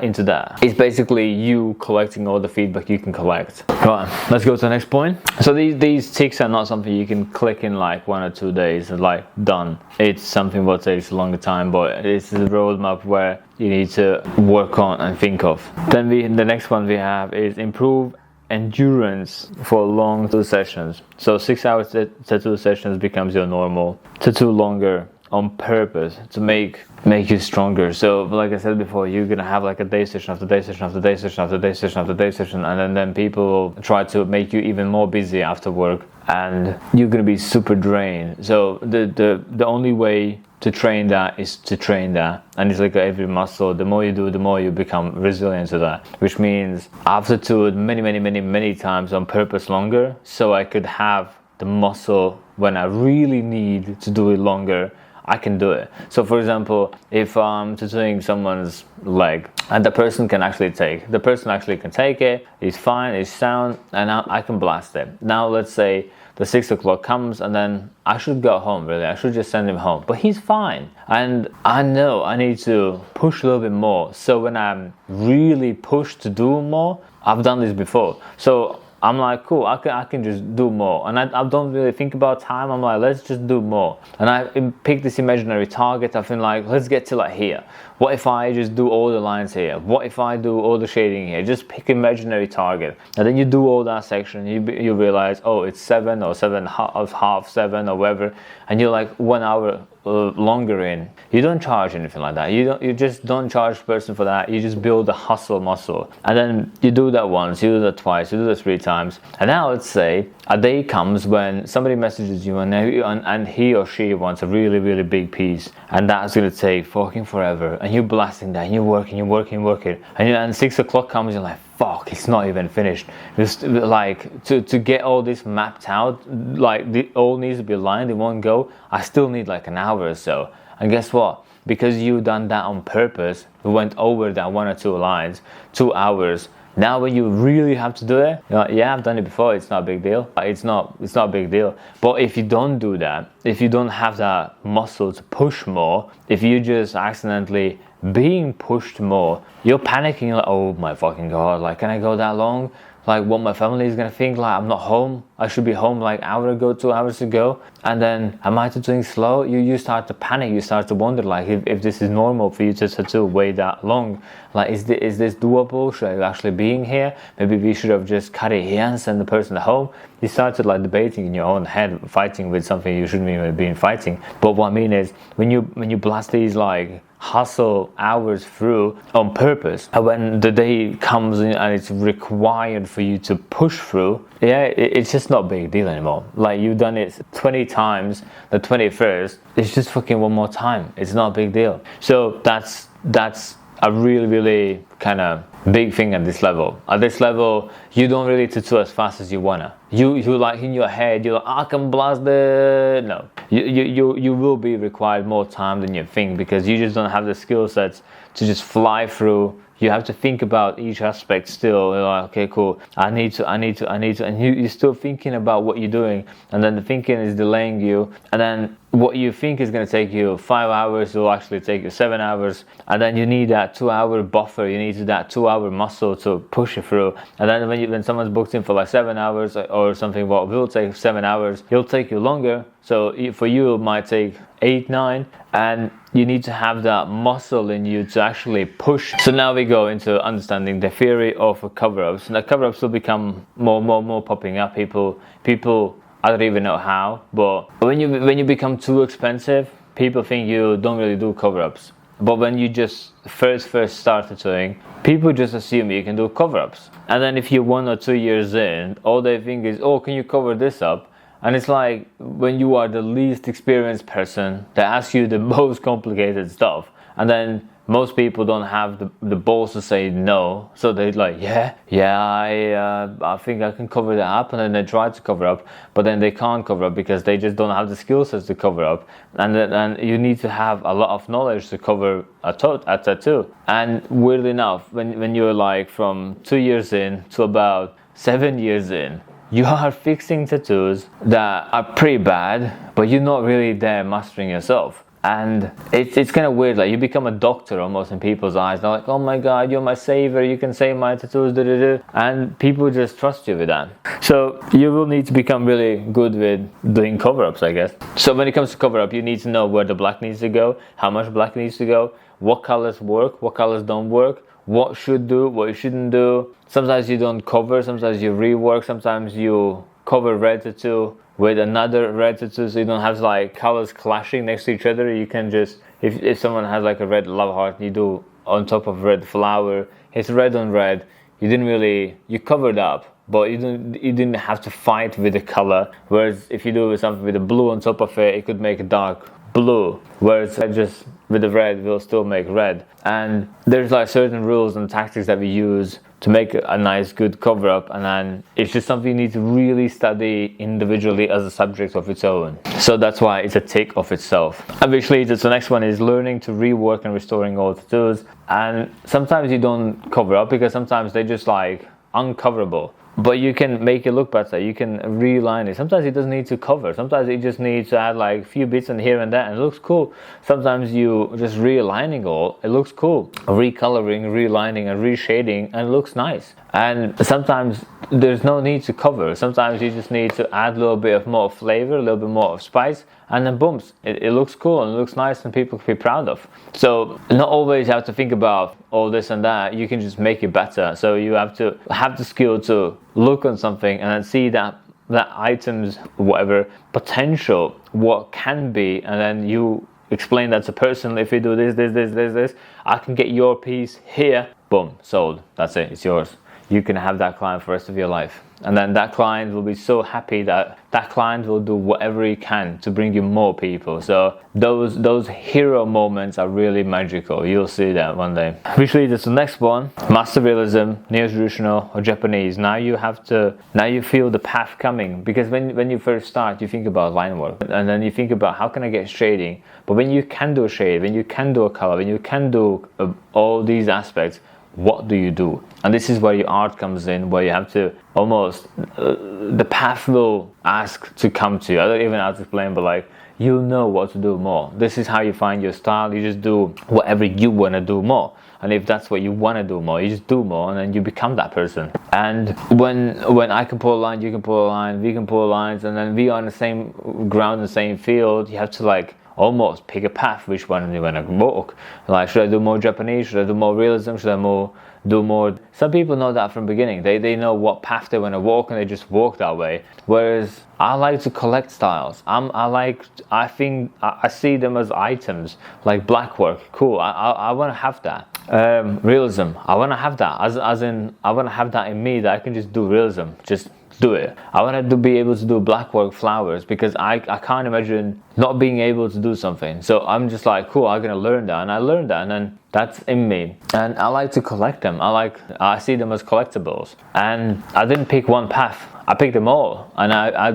into that. It's basically you collecting all the feedback you can collect. Right, let's go to the next point. So these ticks are not something you can click in like 1 or 2 days and like done. It's something that takes a longer time, but it's a roadmap where you need to work on and think of. Then the next one we have is improve endurance for long tattoo sessions. So 6 hours tattoo sessions becomes your normal. Tattoo longer on purpose to make you stronger. So like I said before, you're gonna have like a day session after day session after day session after day session after day session, and then people will try to make you even more busy after work, and you're gonna be super drained. So the only way to train that is to train that, and it's like every muscle. The more you do, the more you become resilient to that. Which means I've tattooed many times on purpose longer, so I could have the muscle when I really need to do it longer. I can do it. So for example, if I'm tattooing someone's leg and the person can actually take it, it's fine, it's sound, and I can blast it. Now let's say the 6 o'clock comes and then I should go home, really. I should just send him home, but he's fine. And I know I need to push a little bit more. So when I'm really pushed to do more, I've done this before. So I'm like, cool, I can just do more. And I don't really think about time. I'm like, let's just do more. And I pick this imaginary target. I feel like, let's get to like here. What if I just do all the lines here? What if I do all the shading here? Just pick imaginary target. And then you do all that section. You realize, oh, it's 7 or 7 half 7 or whatever. And you're like 1 hour longer in. You don't charge anything like that. You just don't charge the person for that. You just build the hustle muscle, and then you do that once, you do that twice, you do that 3 times, and now let's say a day comes when somebody messages you and he or she wants a really big piece, and that's gonna take fucking forever, and you're blasting that, and you're working, and 6 o'clock comes, you're like, fuck, it's not even finished. Just like to get all this mapped out, like it all needs to be lined in one go. I still need like an hour or so. And guess what? Because you done that on purpose, we went over that 1 or 2 lines, 2 hours. Now when you really have to do it, you're like, yeah, I've done it before, it's not a big deal. It's not a big deal. But if you don't do that, if you don't have that muscle to push more, if you just accidentally being pushed more, you're panicking, you're like, oh my fucking god, like, can I go that long? Like, what my family is gonna think, like, I'm not home, I should be home like an hour ago, 2 hours ago, and then am I tattooing slow? You start to panic, you start to wonder, like, if this is normal for you to tattoo way that long. Like, is this doable? Should I actually be in here? Maybe we should have just cut it here and send the person home. You started like debating in your own head, fighting with something you shouldn't even be fighting. But what I mean is, when you blast these like hustle hours through on purpose, and when the day comes in and it's required for you to push through, yeah, it's just not a big deal anymore. Like, you've done it 20 times, the 21st, it's just fucking one more time. It's not a big deal. So that's a really kind of big thing at this level. At this level, you don't really tattoo as fast as you wanna. You like in your head, you're like, I can blast it. No, you will be required more time than you think, because you just don't have the skill sets to just fly through. You have to think about each aspect still. You're like, okay, cool, I need to, and you're still thinking about what you're doing, and then the thinking is delaying you, and then what you think is going to take you 5 hours will actually take you 7 hours, and then you need that 2 hour buffer, you need that 2 hour muscle to push it through, and then when someone's booked in for like 7 hours or something, what will take 7 hours, it'll take you longer. So for you, it might take 8, 9, and you need to have that muscle in you to actually push. So now we go into understanding the theory of cover-ups. Now cover-ups will become more popping up. People, I don't even know how, but when you become too expensive, people think you don't really do cover-ups. But when you just first start tattooing, people just assume you can do cover-ups. And then if you're 1 or 2 years in, all they think is, oh, can you cover this up? And it's like when you are the least experienced person, they ask you the most complicated stuff, and then most people don't have the balls to say no, so they're like, I think I can cover that up, and then they try to cover up, but then they can't cover up because they just don't have the skill sets to cover up, and you need to have a lot of knowledge to cover a tattoo. And weirdly enough, when you're like from 2 years in to about 7 years in, you are fixing tattoos that are pretty bad, but you're not really there mastering yourself. And it's kind of weird, like you become a doctor almost in people's eyes. They're like, oh my god, you're my savior, you can save my tattoos, and people just trust you with that. So you will need to become really good with doing cover-ups, I guess. So when it comes to cover-up, you need to know where the black needs to go, how much black needs to go, what colors work, what colors don't work, what should do, what you shouldn't do. Sometimes you don't cover, sometimes you rework, sometimes you cover red tattoo with another red tattoo, so you don't have like colors clashing next to each other. You can just, if someone has like a red love heart, you do on top of red flower, it's red on red, you covered up, but you didn't have to fight with the color. Whereas if you do something with a blue on top of it, it could make a dark blue, whereas just with the red will still make red. And there's like certain rules and tactics that we use to make a nice good cover up, and then it's just something you need to really study individually as a subject of its own. So that's why it's a tick of itself. Obviously the next one is learning to rework and restoring old tattoos. And sometimes you don't cover up because sometimes they're just like uncoverable, but you can make it look better, you can realign it. Sometimes it doesn't need to cover, sometimes it just needs to add like a few bits in here and there and it looks cool. Sometimes you just realigning all, it looks cool. Recoloring, realigning and reshading, and it looks nice. And sometimes there's no need to cover, sometimes you just need to add a little bit of more flavor, a little bit more of spice, and then boom, it looks cool and it looks nice and people can be proud of. So not always have to think about all this and that, you can just make it better. So you have to have the skill to look on something and then see that item's whatever potential, what can be, and then you explain that to person. If you do this, I can get your piece here, boom, sold, that's it, it's yours. You can have that client for the rest of your life, and then that client will be so happy that that client will do whatever he can to bring you more people. So those hero moments are really magical. You'll see that one day. Which leads us to the next one: master realism, neo-traditional or Japanese. Now you feel the path coming, because when you first start, you think about line work, and then you think about how can I get shading. But when you can do a shade, when you can do a color, when you can do all these aspects, what do you do? And this is where your art comes in, where you have to almost the path will ask to come to you. I don't even know how to explain, but like you know what to do more. This is how you find your style. You just do whatever you want to do more, and if that's what you want to do more, you just do more, and then you become that person. And when I can pull a line, you can pull a line, we can pull lines, and then we are on the same ground, the same field, you have to like almost pick a path, which one you want to walk. Like, should I do more Japanese, should I do more realism, should I do more. Some people know that from the beginning, they know what path they want to walk and they just walk that way. Whereas I like to collect styles. I think I see them as items, like black work, cool, I want to have that. Realism, I want to have that, as in I want to have that in me, that I can just do realism, just do it. I wanted to be able to do black work flowers, because I can't imagine not being able to do something. So I'm just like, cool, I'm gonna learn that, and I learned that, and then that's in me. And I like to collect them. I see them as collectibles. And I didn't pick one path, I picked them all. And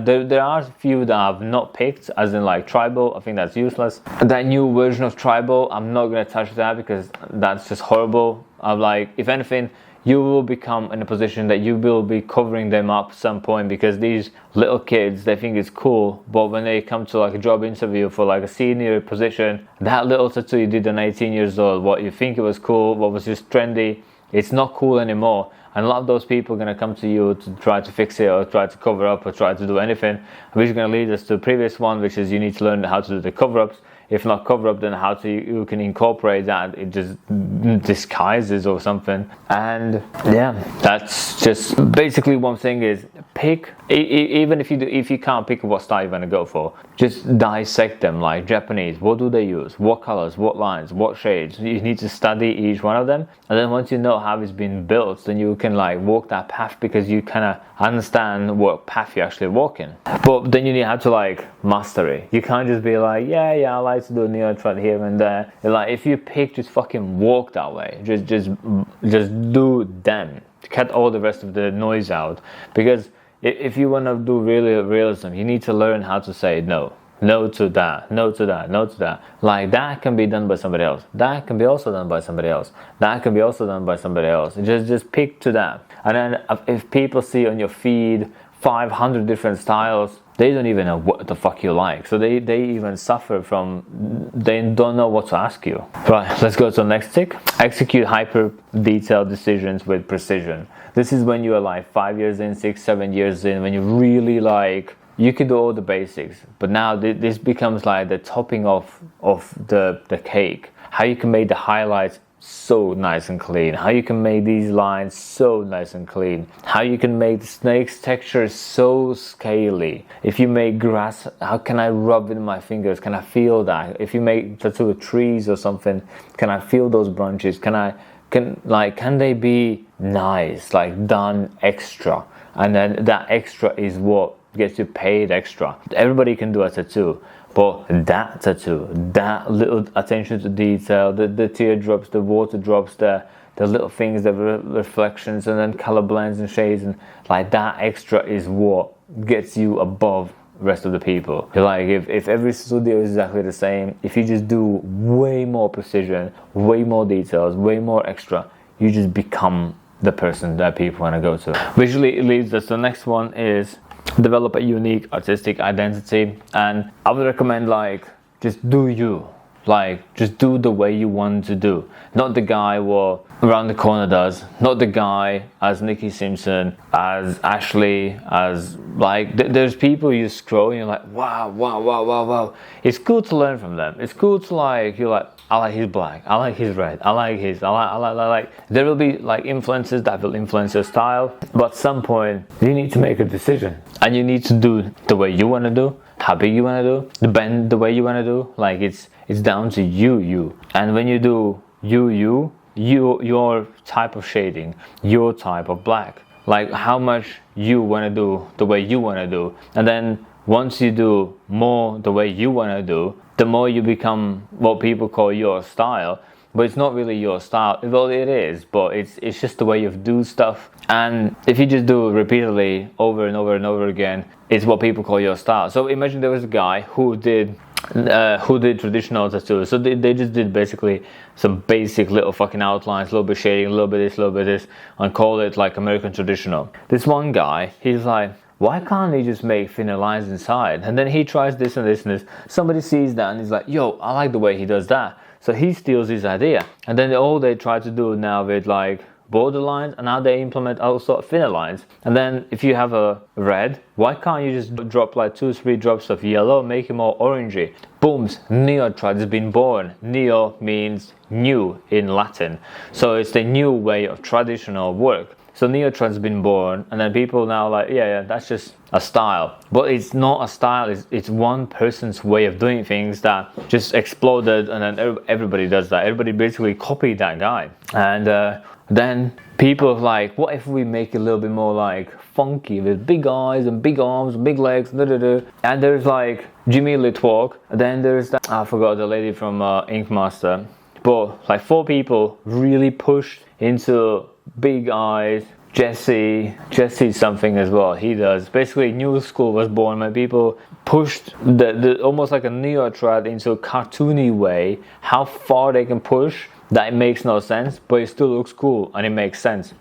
there are a few that I've not picked, as in like tribal. I think that's useless. That new version of tribal, I'm not gonna touch that because that's just horrible. I'm like, if anything, you will become in a position that you will be covering them up at some point, because these little kids, they think it's cool, but when they come to like a job interview for like a senior position, that little tattoo you did at 18 years old, what you think it was cool, what was just trendy, it's not cool anymore. And a lot of those people are going to come to you to try to fix it, or try to cover up, or try to do anything, which is going to lead us to the previous one, which is you need to learn how to do the cover-ups. If not cover up, then how you can incorporate that, it just disguises or something. And yeah, that's just basically one thing is pick, even if you can't pick what style you want to go for, just dissect them. Like Japanese, what do they use, what colors, what lines, what shades. You need to study each one of them, and then once you know how it's been built, then you can like walk that path, because you kind of understand what path you're actually walking. But then you have to like master it. You can't just be like, yeah, I like to do a neo trad here and there. Like if you pick, just fucking walk that way. Just do them. Cut all the rest of the noise out, because if you want to do really realism, you need to learn how to say no to that, no to that, no to that. Like that can be done by somebody else, that can be also done by somebody else, that can be also done by somebody else. Just pick to that. And then if people see on your feed 500 different styles, they don't even know what the fuck you like, so they even suffer from, they don't know what to ask you. Right, let's go to the next tick. Execute hyper detailed decisions with precision. This is when you are like 5 years in, 6, 7 years in, when you really like, you can do all the basics, but now this becomes like the topping of the cake. How you can make the highlights so nice and clean, how you can make these lines so nice and clean, how you can make the snake's texture so scaly. If you make grass, how can I rub it in my fingers? Can I feel that? If you make tattoo trees or something, can I feel those branches? Can they be nice, like done extra? And then that extra is what gets you paid extra. Everybody can do a tattoo, but that tattoo, that little attention to detail, the teardrops, the water drops, the little things, the reflections, and then color blends and shades, and like that extra is what gets you above the rest of the people. Like if every studio is exactly the same, if you just do way more precision, way more details, way more extra, you just become the person that people want to go to. Visually, it leads us to the next one is develop a unique artistic identity. And I would recommend like just do you, like just do the way you want to do, not the guy what around the corner does, not the guy as Nikki Simpson, as Ashley, as like there's people you scroll and you're like wow. It's cool to learn from them. It's cool to like, you're like, I like his black, I like his red, I like his, I like. There will be like influences that will influence your style, but at some point you need to make a decision, and you need to do the way you want to do, how big you want to do, the bend the way you want to do. Like it's down to you. And when you do your type of shading, your type of black, like how much you want to do the way you want to do, and then once you do more the way you want to do, the more you become what people call your style. But it's not really your style. Well, it is, but it's just the way you do stuff. And if you just do it repeatedly over and over again, it's what people call your style. So imagine there was a guy who did traditional tattoos. So they just did basically some basic little fucking outlines, a little bit shading, a little bit this, and call it like American traditional. This one guy, he's like, why can't he just make thinner lines inside? And then he tries this and this and this. Somebody sees that and he's like, yo, I like the way he does that. So he steals his idea. And then all they try to do now with like border lines, and now they implement also thinner lines. And then if you have a red, why can't you just drop like 2-3 drops of yellow, make it more orangey? Booms, neo trad has been born. Neo means new in Latin. So it's the new way of traditional work. So neo-trad has been born, and then people now like, yeah, that's just a style. But it's not a style, it's one person's way of doing things that just exploded, and then everybody does that. Everybody basically copied that guy. And then people are like, what if we make it a little bit more like funky with big eyes and big arms and big legs, and there's like Jimmy Litwalk, then there's that, I forgot the lady from Ink Master. But like 4 people really pushed into big eyes. Jesse something as well, he does. Basically new school was born when people pushed the almost like a neo-trad into a cartoony way. How far they can push, that it makes no sense, but it still looks cool and it makes sense.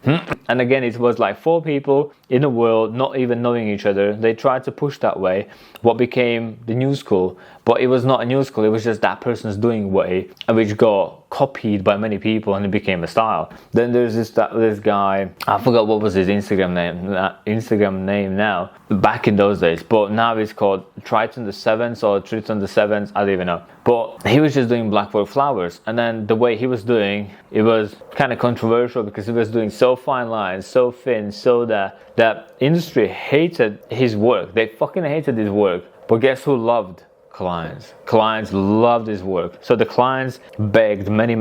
And again, it was like 4 people in the world not even knowing each other. They tried to push that way, what became the new school. but it was not a new school, it was just that person's doing way, which got copied by many people and it became a style. Then there's this guy, I forgot what was his Instagram name now, back in those days, but now it's called Triton the Seventh or Triton the Seventh, I don't even know. But he was just doing blackwork flowers, and then the way he was doing it was kind of controversial because he was doing so fine lines, so thin, so that industry hated his work. They fucking hated his work. But guess who loved? Clients. Clients loved his work. So the clients begged many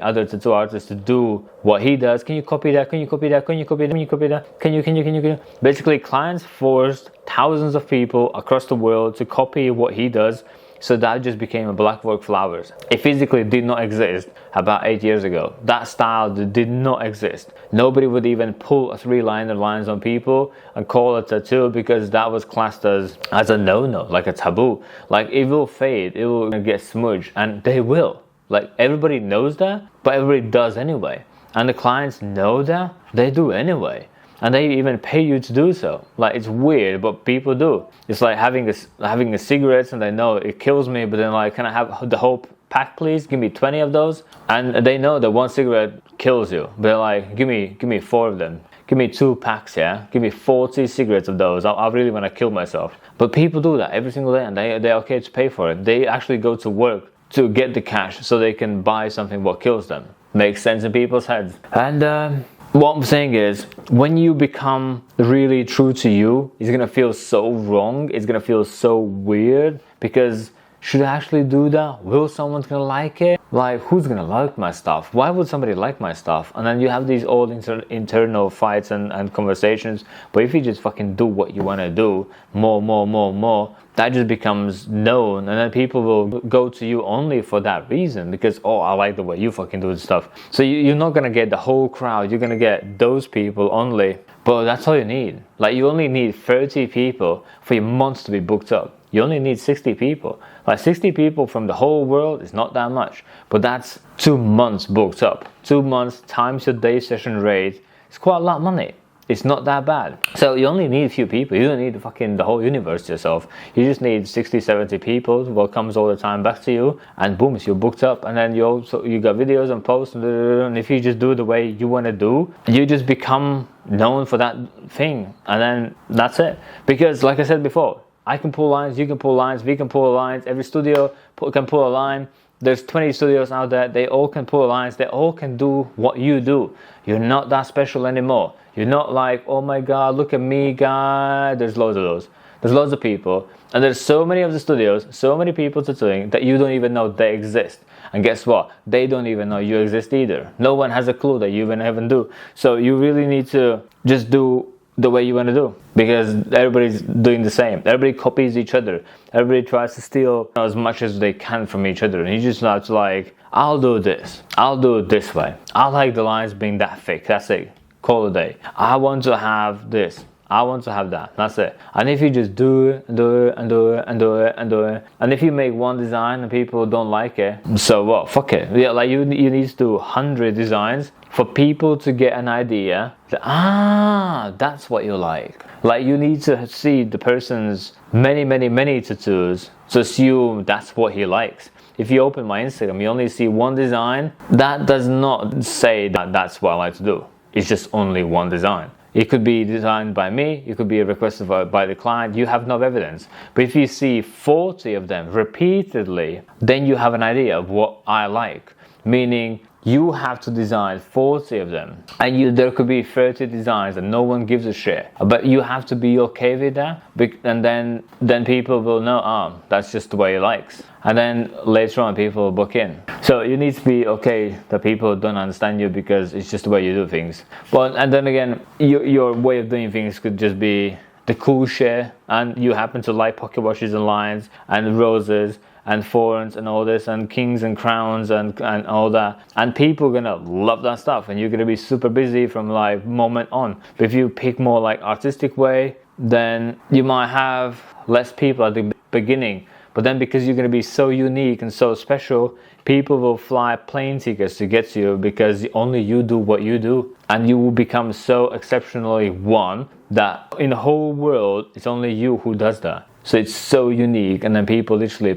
other tattoo artists to do what he does. Can you copy that? Can you copy that? Can you copy that? Can you copy that? Can you? Basically, clients forced thousands of people across the world to copy what he does. So that just became a blackwork flowers. It physically did not exist about 8 years ago. That style did not exist. Nobody would even pull a 3-liner lines on people and call it a tattoo because that was classed as a no-no, like a taboo. Like it will fade, it will get smudged, and they will. Like everybody knows that, but everybody does anyway. And the clients know that, they do anyway. And they even pay you to do so. Like it's weird, but people do. It's like having a cigarettes, and they know it kills me, but then like, can I have the whole pack, please? Give me 20 of those. And they know that one cigarette kills you, but they're like, give me 4 of them. Give me 2 packs, yeah. Give me 40 cigarettes of those. I really want to kill myself. But people do that every single day, and they're okay to pay for it. They actually go to work to get the cash so they can buy something what kills them. Makes sense in people's heads. And what I'm saying is, when you become really true to you, it's gonna feel so wrong, it's gonna feel so weird, because should I actually do that? Will someone gonna like it? Like, who's gonna like my stuff? Why would somebody like my stuff? And then you have these old internal fights and conversations. But if you just fucking do what you wanna do, more, that just becomes known, and then people will go to you only for that reason, because I like the way you fucking do the stuff. So you're not gonna get the whole crowd, you're gonna get those people only. But that's all you need. Like, you only need 30 people for your months to be booked up. You only need 60 people. Like 60 people from the whole world is not that much, but that's 2 months booked up. 2 months times your day session rate. It's quite a lot of money. It's not that bad. So you only need a few people. You don't need the whole universe to yourself. You just need 60, 70 people. What comes all the time back to you, and boom, you're booked up. And then you got videos and posts, and if you just do the way you want to do, you just become known for that thing, and then that's it. Because like I said before, I can pull lines, you can pull lines, we can pull lines. Every studio can pull a line. There's 20 studios out there. They all can pull lines. They all can do what you do. You're not that special anymore. You're not like, oh my God, look at me, guy. There's loads of those. There's loads of people. And there's so many of the studios, so many people tattooing that you don't even know they exist. And guess what? They don't even know you exist either. No one has a clue that you even do. So you really need to just do the way you want to do, because everybody's doing the same. Everybody copies each other. Everybody tries to steal as much as they can from each other, and you just not like, I'll do this, I'll do it this way, I like the lines being that thick, that's it, call it a day. I want to have this, I want to have that, that's it. And if you just do it and if you make one design and people don't like it, so what, fuck it. Yeah, like you need to do 100 designs for people to get an idea that, that's what you like. Like, you need to see the person's many tattoos to assume that's what he likes. If you open my Instagram, you only see one design. That does not say that that's what I like to do. It's just only one design. It could be designed by me, it could be requested by the client, you have no evidence. But if you see 40 of them repeatedly, then you have an idea of what I like. Meaning, you have to design 40 of them, and there could be 30 designs and no one gives a shit. But you have to be okay with that, and then people will know, that's just the way he likes. And then later on, people will book in. So you need to be okay that people don't understand you because it's just the way you do things. And then again, your way of doing things could just be the cool shit, and you happen to like pocket watches and lines and roses and thorns and all this and kings and crowns and all that, and people are gonna love that stuff, and you're gonna be super busy from like moment on. But if you pick more like artistic way, then you might have less people at the beginning, but then because you're gonna be so unique and so special, people will fly plane tickets to get to you because only you do what you do, and you will become so exceptionally one that in the whole world it's only you who does that. So it's so unique, and then people literally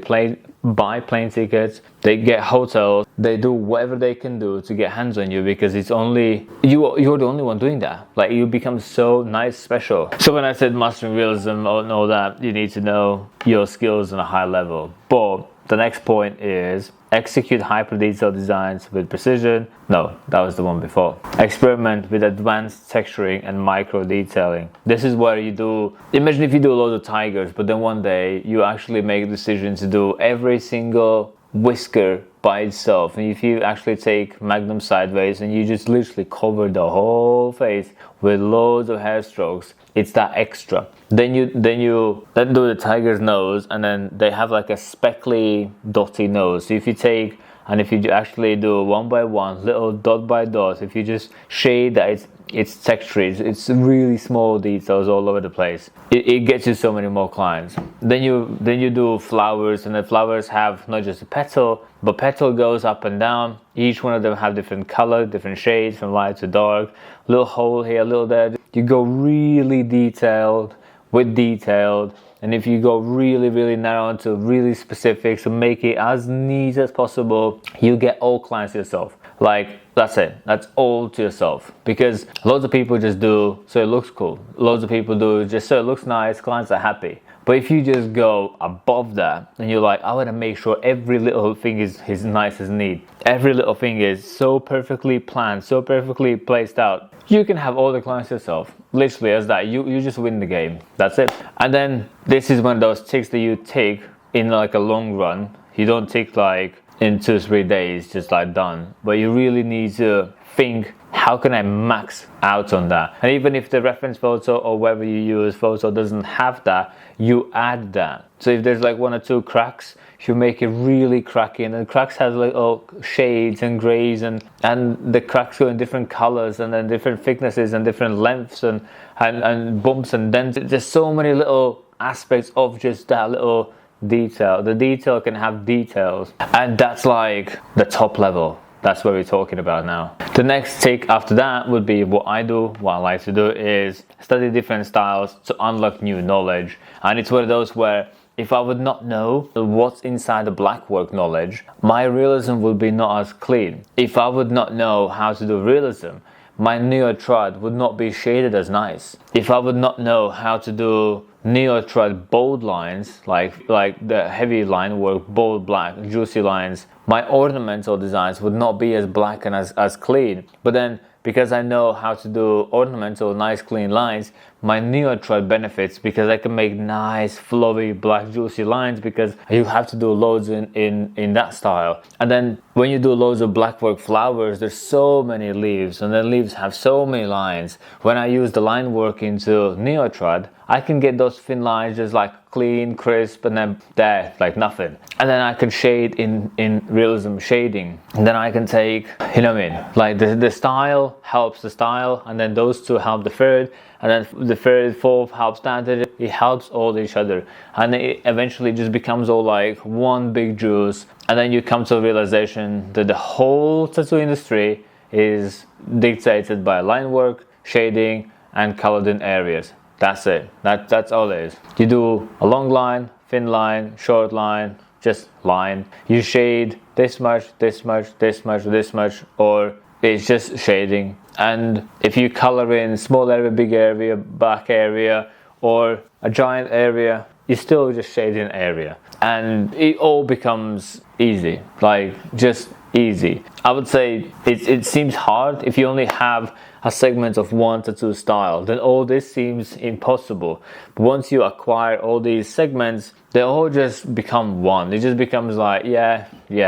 buy plane tickets, they get hotels, they do whatever they can do to get hands on you, because it's only you're the only one doing that. Like, you become so nice, special. So when I said mastering realism and all that, you need to know your skills on a high level. But the next point is execute hyper detailed designs with precision. No, that was the one before. Experiment with advanced texturing and micro detailing. This is where you do, imagine if you do a lot of tigers, but then one day you actually make a decision to do every single whisker by itself, and if you actually take Magnum sideways and you just literally cover the whole face with loads of hair strokes, it's that extra. Then you do the tiger's nose, and then they have like a speckly dotty nose. So if you take and if you actually do one by one, little dot by dot, if you just shade that it's texture, it's really small details all over the place, it gets you so many more clients. Then you do flowers, and the flowers have not just a petal, but petal goes up and down. Each one of them have different color, different shades, from light to dark, little hole here, little there. You go really detailed with detailed, and if you go really narrow into really specific, so make it as neat as possible, you get all clients yourself. Like, that's it, that's all to yourself. Because loads of people just do so it looks cool, loads of people do just so it looks nice, clients are happy. But if you just go above that and you're like, I want to make sure every little thing is nice as neat, every little thing is so perfectly planned, so perfectly placed out, you can have all the clients yourself. Literally, as that, you just win the game. That's it. And then this is one of those ticks that you take in like a long run. You don't tick like in 2-3 days, just like done. But you really need to think, how can I max out on that? And even if the reference photo or whatever you use photo doesn't have that, you add that. So if there's like 1 or 2 cracks, you make it really cracky, and the cracks has like shades and grays, and the cracks go in different colors and then different thicknesses and different lengths and bumps and dents. There's so many little aspects of just that little detail. The detail can have details, and that's like the top level. That's what we're talking about now. The next tick after that would be what I do. What I like to do is study different styles to unlock new knowledge. And it's one of those where if I would not know what's inside the blackwork knowledge, my realism would be not as clean. If I would not know how to do realism, my neotrod would not be shaded as nice. If I would not know how to do neotrod bold lines, like the heavy line work, bold black, juicy lines, my ornamental designs would not be as black and as clean. But then, because I know how to do ornamental, nice, clean lines, my neotrod benefits because I can make nice, flowy, black, juicy lines, because you have to do loads in that style. And then when you do loads of blackwork flowers, there's so many leaves, and the leaves have so many lines. When I use the line work into neotrod, I can get those thin lines just like clean, crisp, and then there, like nothing. And then I can shade in realism shading. And then I can take, you know what I mean? Like the style helps the style, and then those two help the third, and then the third, fourth helps that. It helps all each other. And it eventually just becomes all like one big juice. And then you come to a realization that the whole tattoo industry is dictated by line work, shading, and colored in areas. That's it. That's all it is. You do a long line, thin line, short line, just line. You shade this much, this much, this much, this much, or it's just shading. And if you color in small area, big area, back area, or a giant area, you still just shade in area. And it all becomes easy, like just easy. I would say it seems hard if you only have a segment of 1 to 2 style, then all this seems impossible. But once you acquire all these segments, they all just become one. It just becomes like, yeah,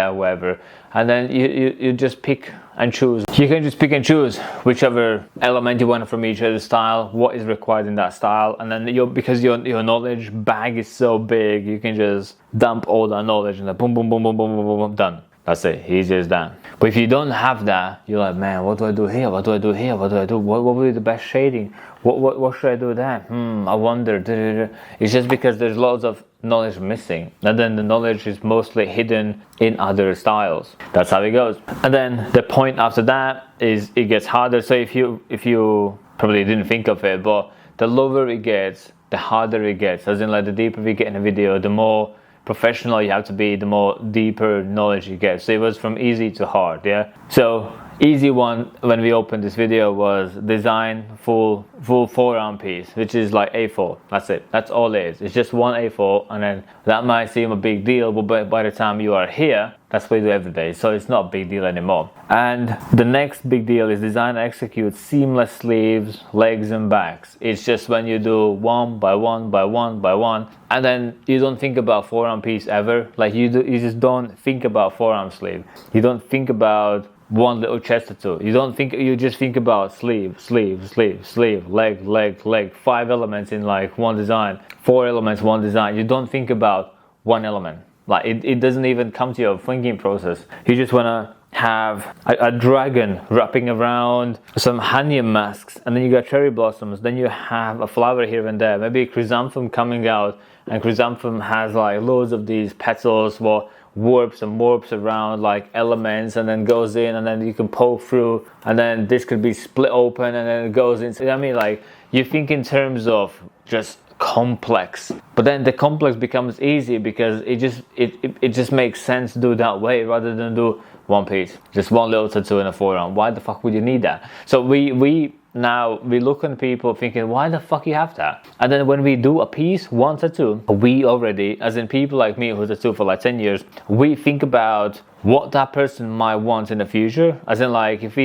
whatever. And then you just pick and choose. You can just pick and choose whichever element you want from each other style, what is required in that style, and then because your knowledge bag is so big, you can just dump all that knowledge and then boom, boom, boom, boom, boom, boom, boom, boom, done. That's it, easy as that. But if you don't have that, you're like, man, what do I do here? What do I do here? What do I do? What would be the best shading? What should I do there? I wonder. It's just because there's loads of knowledge missing, and then the knowledge is mostly hidden in other styles. That's how it goes. And then the point after that is it gets harder. So if you probably didn't think of it, but the lower it gets, the harder it gets. As in, like, the deeper we get in a video, the more professional you have to be, the more deeper knowledge you get. So it was from easy to hard, yeah. So easy one when we opened this video was design full forearm piece, which is like A4. That's it. That's all it is. It's just one A4, and then that might seem a big deal, but by the time you are here, that's what you do every day. So it's not a big deal anymore. And the next big deal is design and execute seamless sleeves, legs and backs. It's just when you do one by one by one by one, and then you don't think about forearm piece ever. Like you just don't think about forearm sleeve. You don't think about one little chest tattoo. You just think about sleeve, leg, 5 elements in like one design, 4 elements, one design. You don't think about one element. Like it doesn't even come to your thinking process. You just wanna have a dragon wrapping around some hanium masks, and then you got cherry blossoms, then you have a flower here and there, maybe a chrysanthemum coming out, and chrysanthemum has like loads of these petals what warps and warps around like elements, and then goes in, and then you can poke through, and then this could be split open, and then it goes into, I mean, like, you think in terms of just complex, but then the complex becomes easy because it just makes sense to do that way rather than do one piece, just one little tattoo in a forearm. Why the fuck would you need that? So we look at people thinking, why the fuck you have that? And then when we do a piece, one tattoo, we already, as in people like me who tattoo for like 10 years, we think about what that person might want in the future. As in, like, if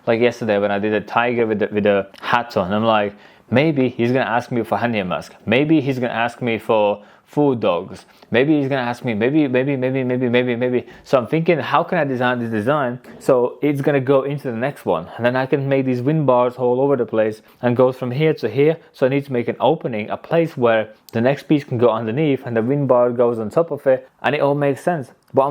like yesterday when I did a tiger with a hat on, I'm like, maybe he's gonna ask me for hanium mask. Maybe he's gonna ask me for food dogs. Maybe he's gonna ask me, maybe. So I'm thinking, how can I design this design so it's gonna go into the next one? And then I can make these wind bars all over the place and goes from here to here. So I need to make an opening, a place where the next piece can go underneath and the wind bar goes on top of it, and it all makes sense. But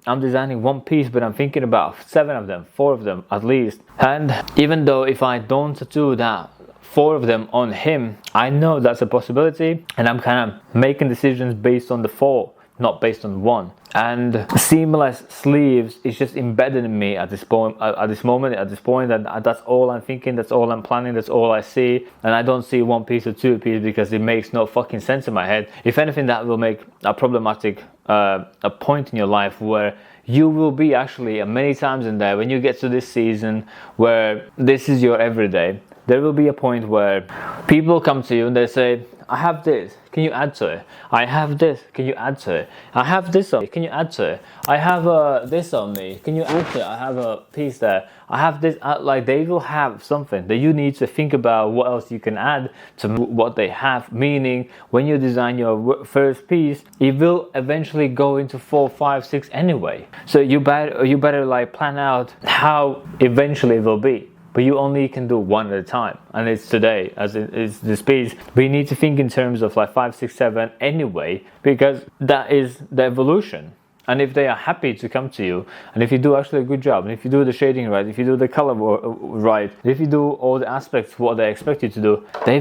I'm designing one piece, but I'm thinking about 7 of them, 4 of them at least. And even though if I don't tattoo that 4 of them on him, I know that's a possibility, and I'm kind of making decisions based on the 4, not based on 1. And seamless sleeves is just embedded in me at this point, that that's all I'm thinking, that's all I'm planning, that's all I see, and I don't see 1 piece or 2 piece because it makes no fucking sense in my head. If anything, that will make a problematic a point in your life where you will be actually many times in there when you get to this season where this is your everyday. There will be a point where people come to you and they say, I have this, can you add to it? I have this, can you add to it? I have this on me, can you add to it? I have this on me, can you add to it? I have a piece there. I have this, like, they will have something that you need to think about what else you can add to what they have. Meaning, when you design your first piece, it will eventually go into 4, 5, 6 anyway. So you better like plan out how eventually it will be. But you only can do one at a time, and it's today, as it's this piece. But you need to think in terms of like 5, 6, 7 anyway, because that is the evolution. And if they are happy to come to you, and if you do actually a good job, and if you do the shading right, if you do the color right, if you do all the aspects what they expect you to do, they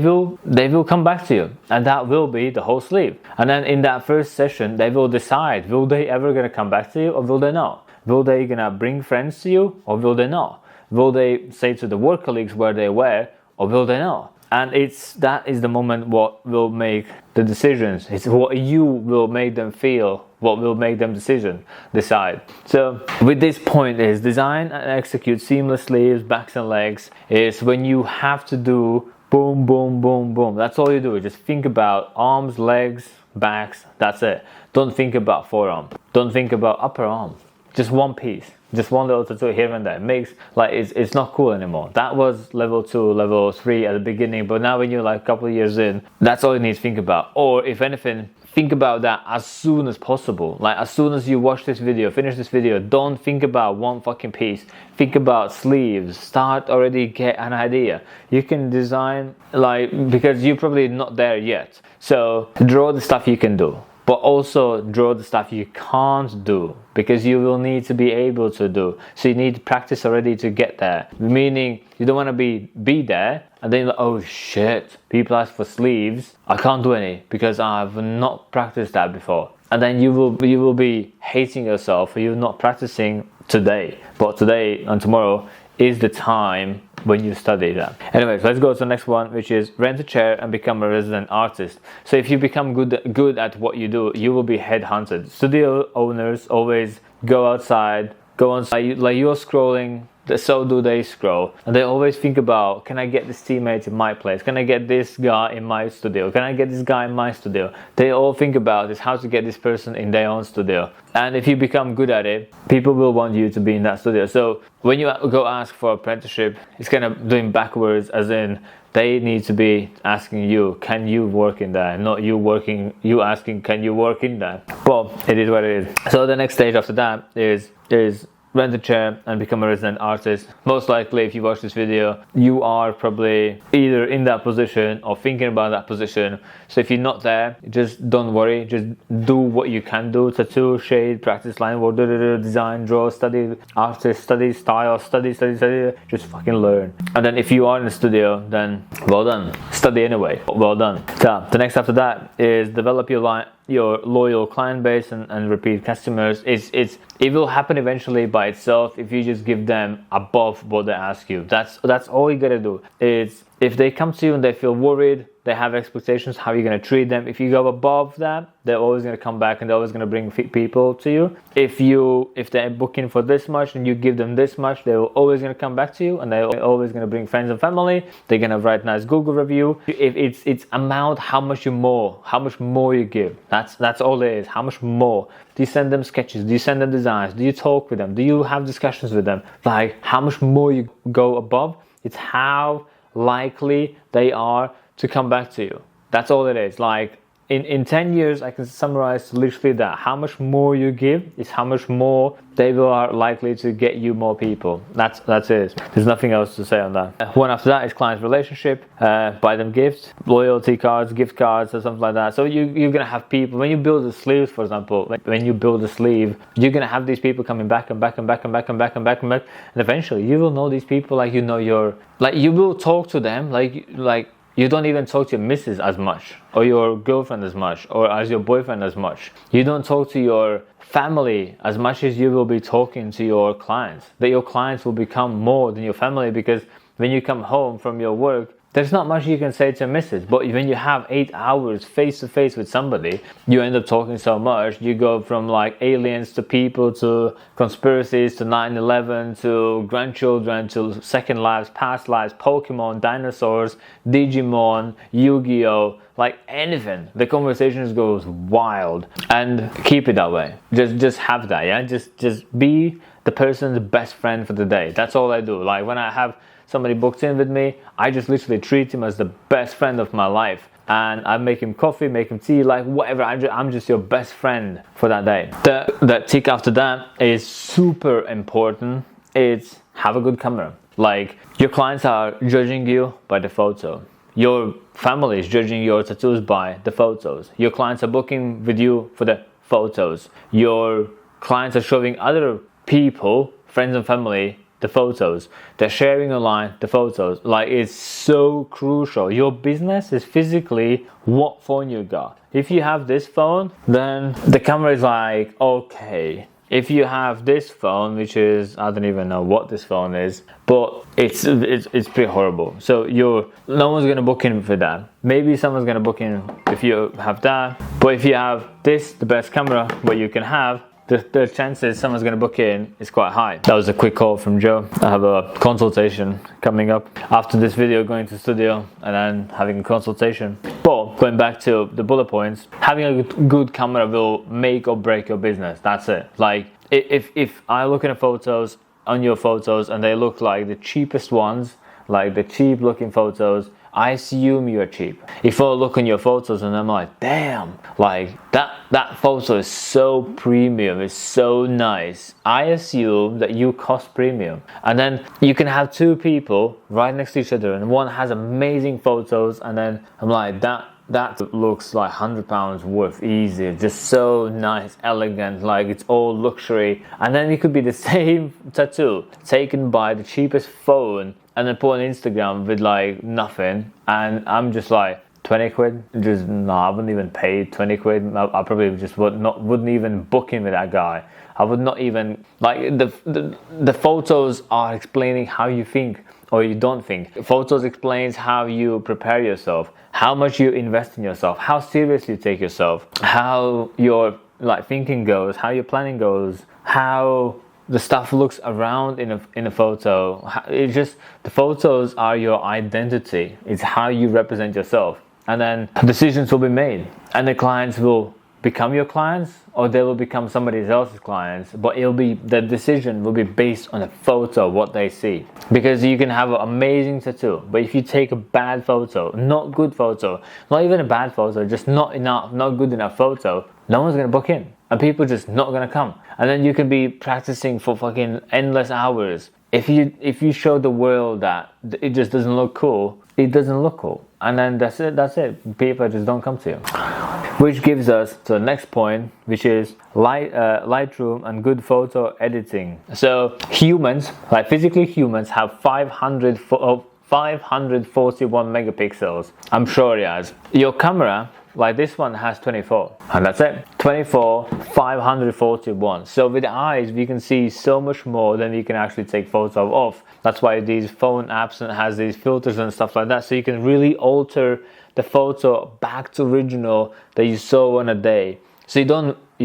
will come back to you, and that will be the whole sleeve. And then in that first session, they will decide, will they ever gonna come back to you, or will they not? Will they gonna bring friends to you, or will they not? Will they say to the work colleagues where they were, or will they not? And that is the moment what will make the decisions. It's what you will make them feel, what will make them decide. So with this point is design and execute seamless sleeves, backs and legs is when you have to do boom, boom, boom, boom. That's all you do. Just think about arms, legs, backs, that's it. Don't think about forearm. Don't think about upper arm. Just one piece. Just one little tattoo here and there. It makes, like, it's not cool anymore. That was level 2, level 3 at the beginning, but now when you're like a couple of years in, that's all you need to think about. Or if anything, think about that as soon as possible. Like, as soon as you watch this video, finish this video, don't think about one fucking piece. Think about sleeves. Start already, get an idea. You can design, like, because you're probably not there yet. So draw the stuff you can do. But also draw the stuff you can't do, because you will need to be able to do. So you need to practice already to get there. Meaning you don't want to be there and then like, oh shit, people ask for sleeves, I can't do any because I've not practiced that before. And then you will be hating yourself for you not practicing today. But today and tomorrow is the time when you study that. Anyways, let's go to the next one, which is rent a chair and become a resident artist. So if you become good at what you do, you will be headhunted. Studio owners always go outside, go on, like you're scrolling, so do they scroll, and they always think about, can I get this teammate in my place, can I get this guy in my studio, can I get this guy in my studio. They all think about is how to get this person in their own studio. And if you become good at it, people will want you to be in that studio. So when you go ask for apprenticeship, it's kind of doing backwards, as in they need to be asking you, can you work in there, not you asking, can you work in there. But it is what it is. So the next stage after that is rent a chair and become a resident artist. Most likely, if you watch this video, you are probably either in that position or thinking about that position. So if you're not there, just don't worry, just do what you can do. Tattoo, shade, practice line work, design, draw, study artist, study style, study, just fucking learn. And then if you are in the studio, then well done. Study anyway, well done. So the next after that is develop your loyal client base and repeat customers. It will happen eventually by itself if you just give them above what they ask you. That's all you gotta do. It's if they come to you and they feel worried, they have expectations how you're going to treat them. If you go above that, they're always going to come back and they're always going to bring people to you. If they're booking for this much and you give them this much, they're always going to come back to you, and they're always going to bring friends and family. They're going to write nice Google review. If it's amount how much more you give. That's all it is. How much more? Do you send them sketches? Do you send them designs? Do you talk with them? Do you have discussions with them? Like how much more you go above, it's how likely they are to come back to you. That's all it is. Like in 10 years, I can summarize literally that. How much more you give is how much more they are likely to get you more people. That's it. There's nothing else to say on that. One after that is client relationship. Buy them gifts, loyalty cards, gift cards, or something like that. So you're gonna have people, when you build the sleeves, for example, when you build a sleeve, you're gonna have these people coming back and back and back and back and back and back and back, and eventually you will know these people like you know you will talk to them like you don't even talk to your missus as much, or your girlfriend as much, or as your boyfriend as much. You don't talk to your family as much as you will be talking to your clients. That your clients will become more than your family, because when you come home from your work, there's not much you can say to a missus. But when you have 8 hours face to face with somebody, you end up talking so much. You go from like aliens to people to conspiracies to 9/11 to grandchildren to second lives, past lives, Pokemon, dinosaurs, Digimon, Yu-Gi-Oh, like anything. The conversations goes wild, and keep it that way. Just have that, yeah. Just be the person's best friend for the day. That's all I do. Like when I have somebody booked in with me, I just literally treat him as the best friend of my life, and I make him coffee, make him tea, like whatever. I'm just your best friend for that day. The tick after that is super important. It's have a good camera. Like your clients are judging you by the photo. Your family is judging your tattoos by the photos. Your clients are booking with you for the photos. Your clients are showing other people, friends and family, the photos. They're sharing online the photos. Like it's so crucial. Your business is physically what phone you got. If you have this phone, then the camera is like okay. If you have this phone, which is, I don't even know what this phone is, but it's pretty horrible. So no one's gonna book in for that. Maybe someone's gonna book in if you have that, but if you have this, the best camera what you can have, the chances someone's going to book in is quite high. That was a quick call from Joe. I have a consultation coming up after this video, going to studio and then having a consultation. But going back to the bullet points, having a good camera will make or break your business. That's it. Like if I look at photos on your photos and they look like the cheapest ones, like the cheap looking photos, I assume you're cheap. If I look on your photos and I'm like, damn, like that photo is so premium, it's so nice, I assume that you cost premium. And then you can have two people right next to each other and one has amazing photos, and then I'm like, that looks like £100 worth easy, just so nice, elegant, like it's all luxury. And then it could be the same tattoo taken by the cheapest phone and then put on Instagram with like nothing, and I'm just like, 20 quid. Just no, I wouldn't even pay 20 quid. I probably just wouldn't even book in with that guy. I would not even, like, the photos are explaining how you think or you don't think. Photos explains how you prepare yourself, how much you invest in yourself, how seriously you take yourself, how your like thinking goes, how your planning goes, how the stuff looks around in a photo. It's just, the photos are your identity. It's how you represent yourself, and then decisions will be made, and the clients will become your clients or they will become somebody else's clients, but the decision will be based on a photo, what they see. Because you can have an amazing tattoo, but if you take a bad photo, not good photo, not even a bad photo, just not good enough photo, no one's gonna book in, and people just not gonna come. And then you can be practicing for fucking endless hours. If you show the world that it just doesn't look cool, it doesn't look cool, and then that's it. People just don't come to you. Which gives us to the next point, which is Lightroom and good photo editing. So humans, like physically humans, have 541 megapixels. I'm sure it has. Your camera, like this one, has 24, and that's it. 24, 541. So with the eyes, we can see so much more than we can actually take photo of. That's why these phone apps and has these filters and stuff like that. So you can really alter the photo back to original that you saw on a day. So you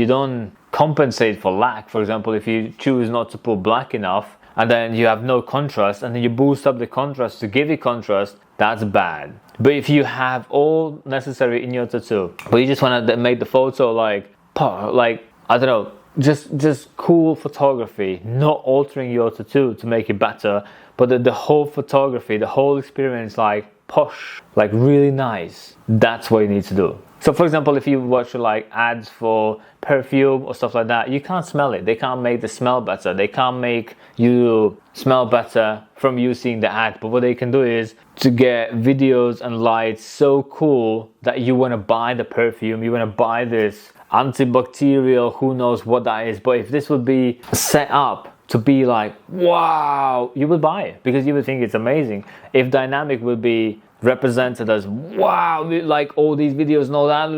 don't compensate for lack. For example, if you choose not to put black enough, and then you have no contrast, and then you boost up the contrast to give it contrast, that's bad. But if you have all necessary in your tattoo, but you just want to make the photo like I don't know, just cool photography, not altering your tattoo to make it better, but the whole photography, the whole experience, like posh, like really nice, that's what you need to do. So for example, if you watch like ads for perfume or stuff like that, you can't smell it. They can't make the smell better. They can't make you smell better from you seeing the ad. But what they can do is to get videos and lights so cool that you want to buy the perfume, you want to buy this antibacterial, who knows what that is. But if this would be set up to be like, wow, you would buy it because you would think it's amazing. If dynamic would be represented as, wow, like all these videos and all that,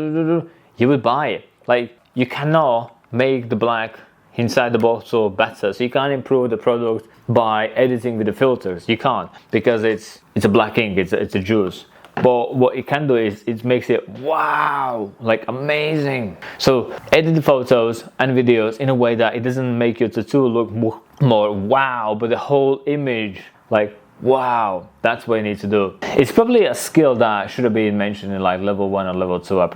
you would buy it. Like, you cannot make the black inside the bottle better. So you can't improve the product by editing with the filters. You can't, because it's a black ink, it's a juice. But what it can do is it makes it wow, like amazing. So edit the photos and videos in a way that it doesn't make your tattoo look more wow, but the whole image, like wow, that's what you need to do. It's probably a skill that should have been mentioned in like level 1 or level 2. I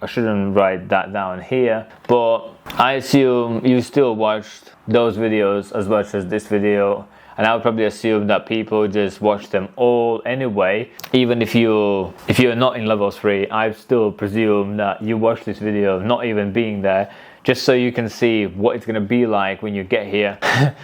shouldn't write that down here, but I assume you still watched those videos as much as this video, and I would probably assume that people just watch them all anyway. Even if you're not in level 3, I still presume that you watch this video not even being there, just so you can see what it's gonna be like when you get here.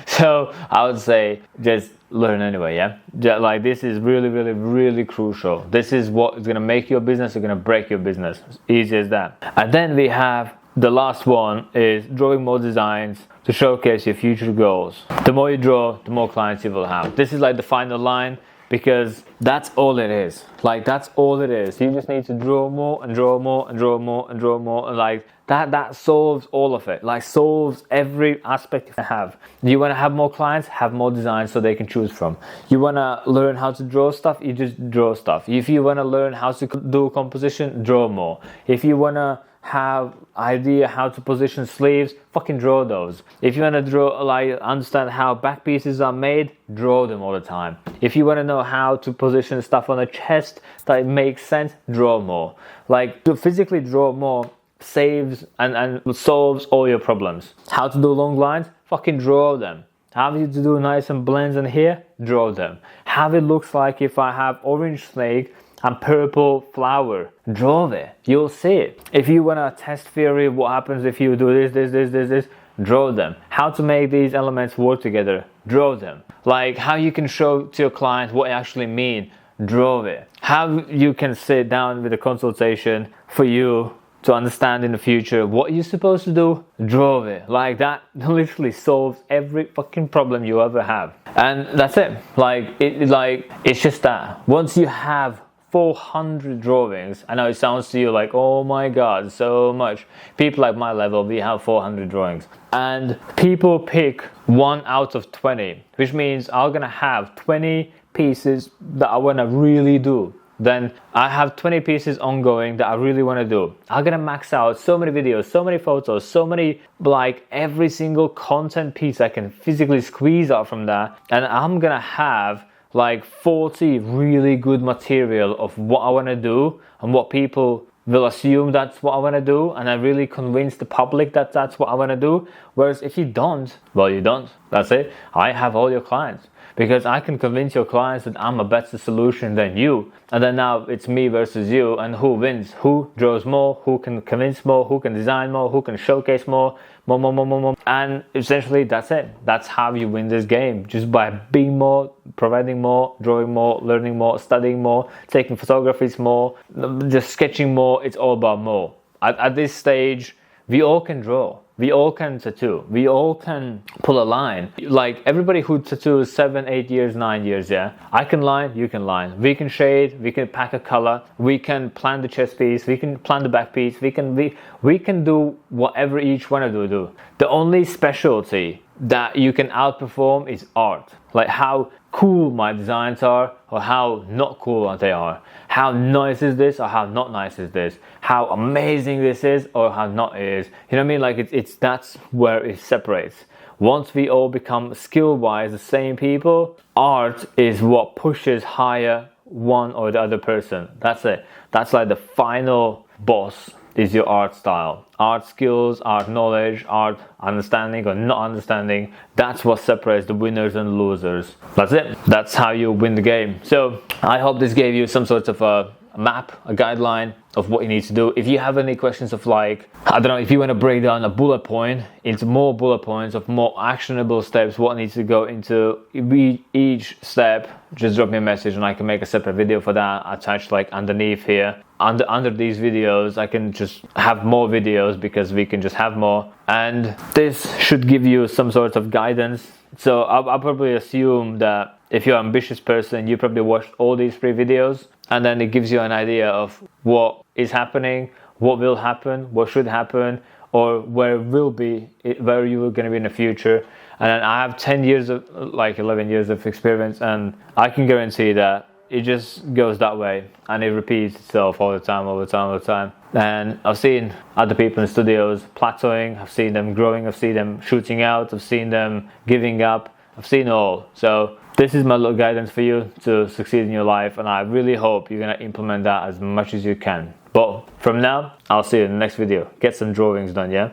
So I would say just learn anyway, yeah? Like, this is really, really, really crucial. This is what is gonna make your business or gonna break your business. Easy as that. And then we have the last one, is drawing more designs to showcase your future goals. The more you draw, the more clients you will have. This is like the final line, because that's all it is. Like, that's all it is. You just need to draw more and draw more and draw more and draw more, and like that solves all of it. Like, solves every aspect you have. You want to have more clients, have more designs so they can choose from. You want to learn how to draw stuff, you just draw stuff. If you want to learn how to do composition, draw more. If you want to have idea how to position sleeves, fucking draw those. If you want to draw, like, understand how back pieces are made, draw them all the time. If you want to know how to position stuff on a chest that makes sense, draw more. Like, to physically draw more saves and solves all your problems. How to do long lines, fucking draw them. How to do nice and blends in here, draw them. How it looks like if I have orange snake and purple flower, draw it. You'll see it. If you want to test theory, what happens if you do this, draw them. How to make these elements work together, draw them. Like, how you can show to your client what it actually means, draw it. How you can sit down with a consultation for you to understand in the future what you're supposed to do, draw it. Like, that literally solves every fucking problem you ever have. And that's it. Like, it's just that. Once you have 400 drawings. I know it sounds to you like, oh my god, so much. People like my level, we have 400 drawings. And people pick 1 out of 20, which means I'm gonna have 20 pieces that I wanna really do. Then I have 20 pieces ongoing that I really want to do. I'm gonna max out so many videos, so many photos, so many, like every single content piece I can physically squeeze out from that, and I'm gonna have like 40 really good material of what I want to do and what people will assume that's what I want to do, and I really convince the public that that's what I want to do. Whereas if you don't, well, you don't. That's it. I have all your clients, because I can convince your clients that I'm a better solution than you. And then now it's me versus you, and who wins? Who draws more? Who can convince more? Who can design more? Who can showcase more? More. And essentially that's it. That's how you win this game. Just by being more, providing more, drawing more, learning more, studying more, taking photographies more, just sketching more. It's all about more. At this stage, we all can draw. We all can tattoo. We all can pull a line. Like everybody who tattoos 7, 8 years, 9 years, yeah. I can line, you can line. We can shade, we can pack a color, we can plan the chest piece, we can plan the back piece, we can do whatever each one of you do. The only specialty that you can outperform is art. Like how cool my designs are, or how not cool they are. How nice is this, or how not nice is this? How amazing this is, or how not it is. You know what I mean? Like it's that's where it separates. Once we all become skill-wise the same people, art is what pushes higher one or the other person. That's it. That's like the final boss is your art style. Art skills, art knowledge, art understanding or not understanding. That's what separates the winners and losers. That's it. That's how you win the game. So I hope this gave you some sort of a map, a guideline of what you need to do. If you have any questions of like, I don't know, if you want to break down a bullet point into more bullet points of more actionable steps, what needs to go into each step, just drop me a message and I can make a separate video for that attached like underneath here. Under these videos, I can just have more videos because we can just have more, and this should give you some sort of guidance. So I'll probably assume that if you're an ambitious person, you probably watched all these 3 videos, and then it gives you an idea of what is happening, what will happen, what should happen, or where will be, where you are going to be in the future. And then I have 10 years of, like 11 years of experience, and I can guarantee that it just goes that way and it repeats itself all the time. And I've seen other people in studios plateauing, I've seen them growing, I've seen them shooting out, I've seen them giving up, I've seen all. So this is my little guidance for you to succeed in your life, and I really hope you're going to implement that as much as you can. But from now, I'll see you in the next video. Get some drawings done, yeah?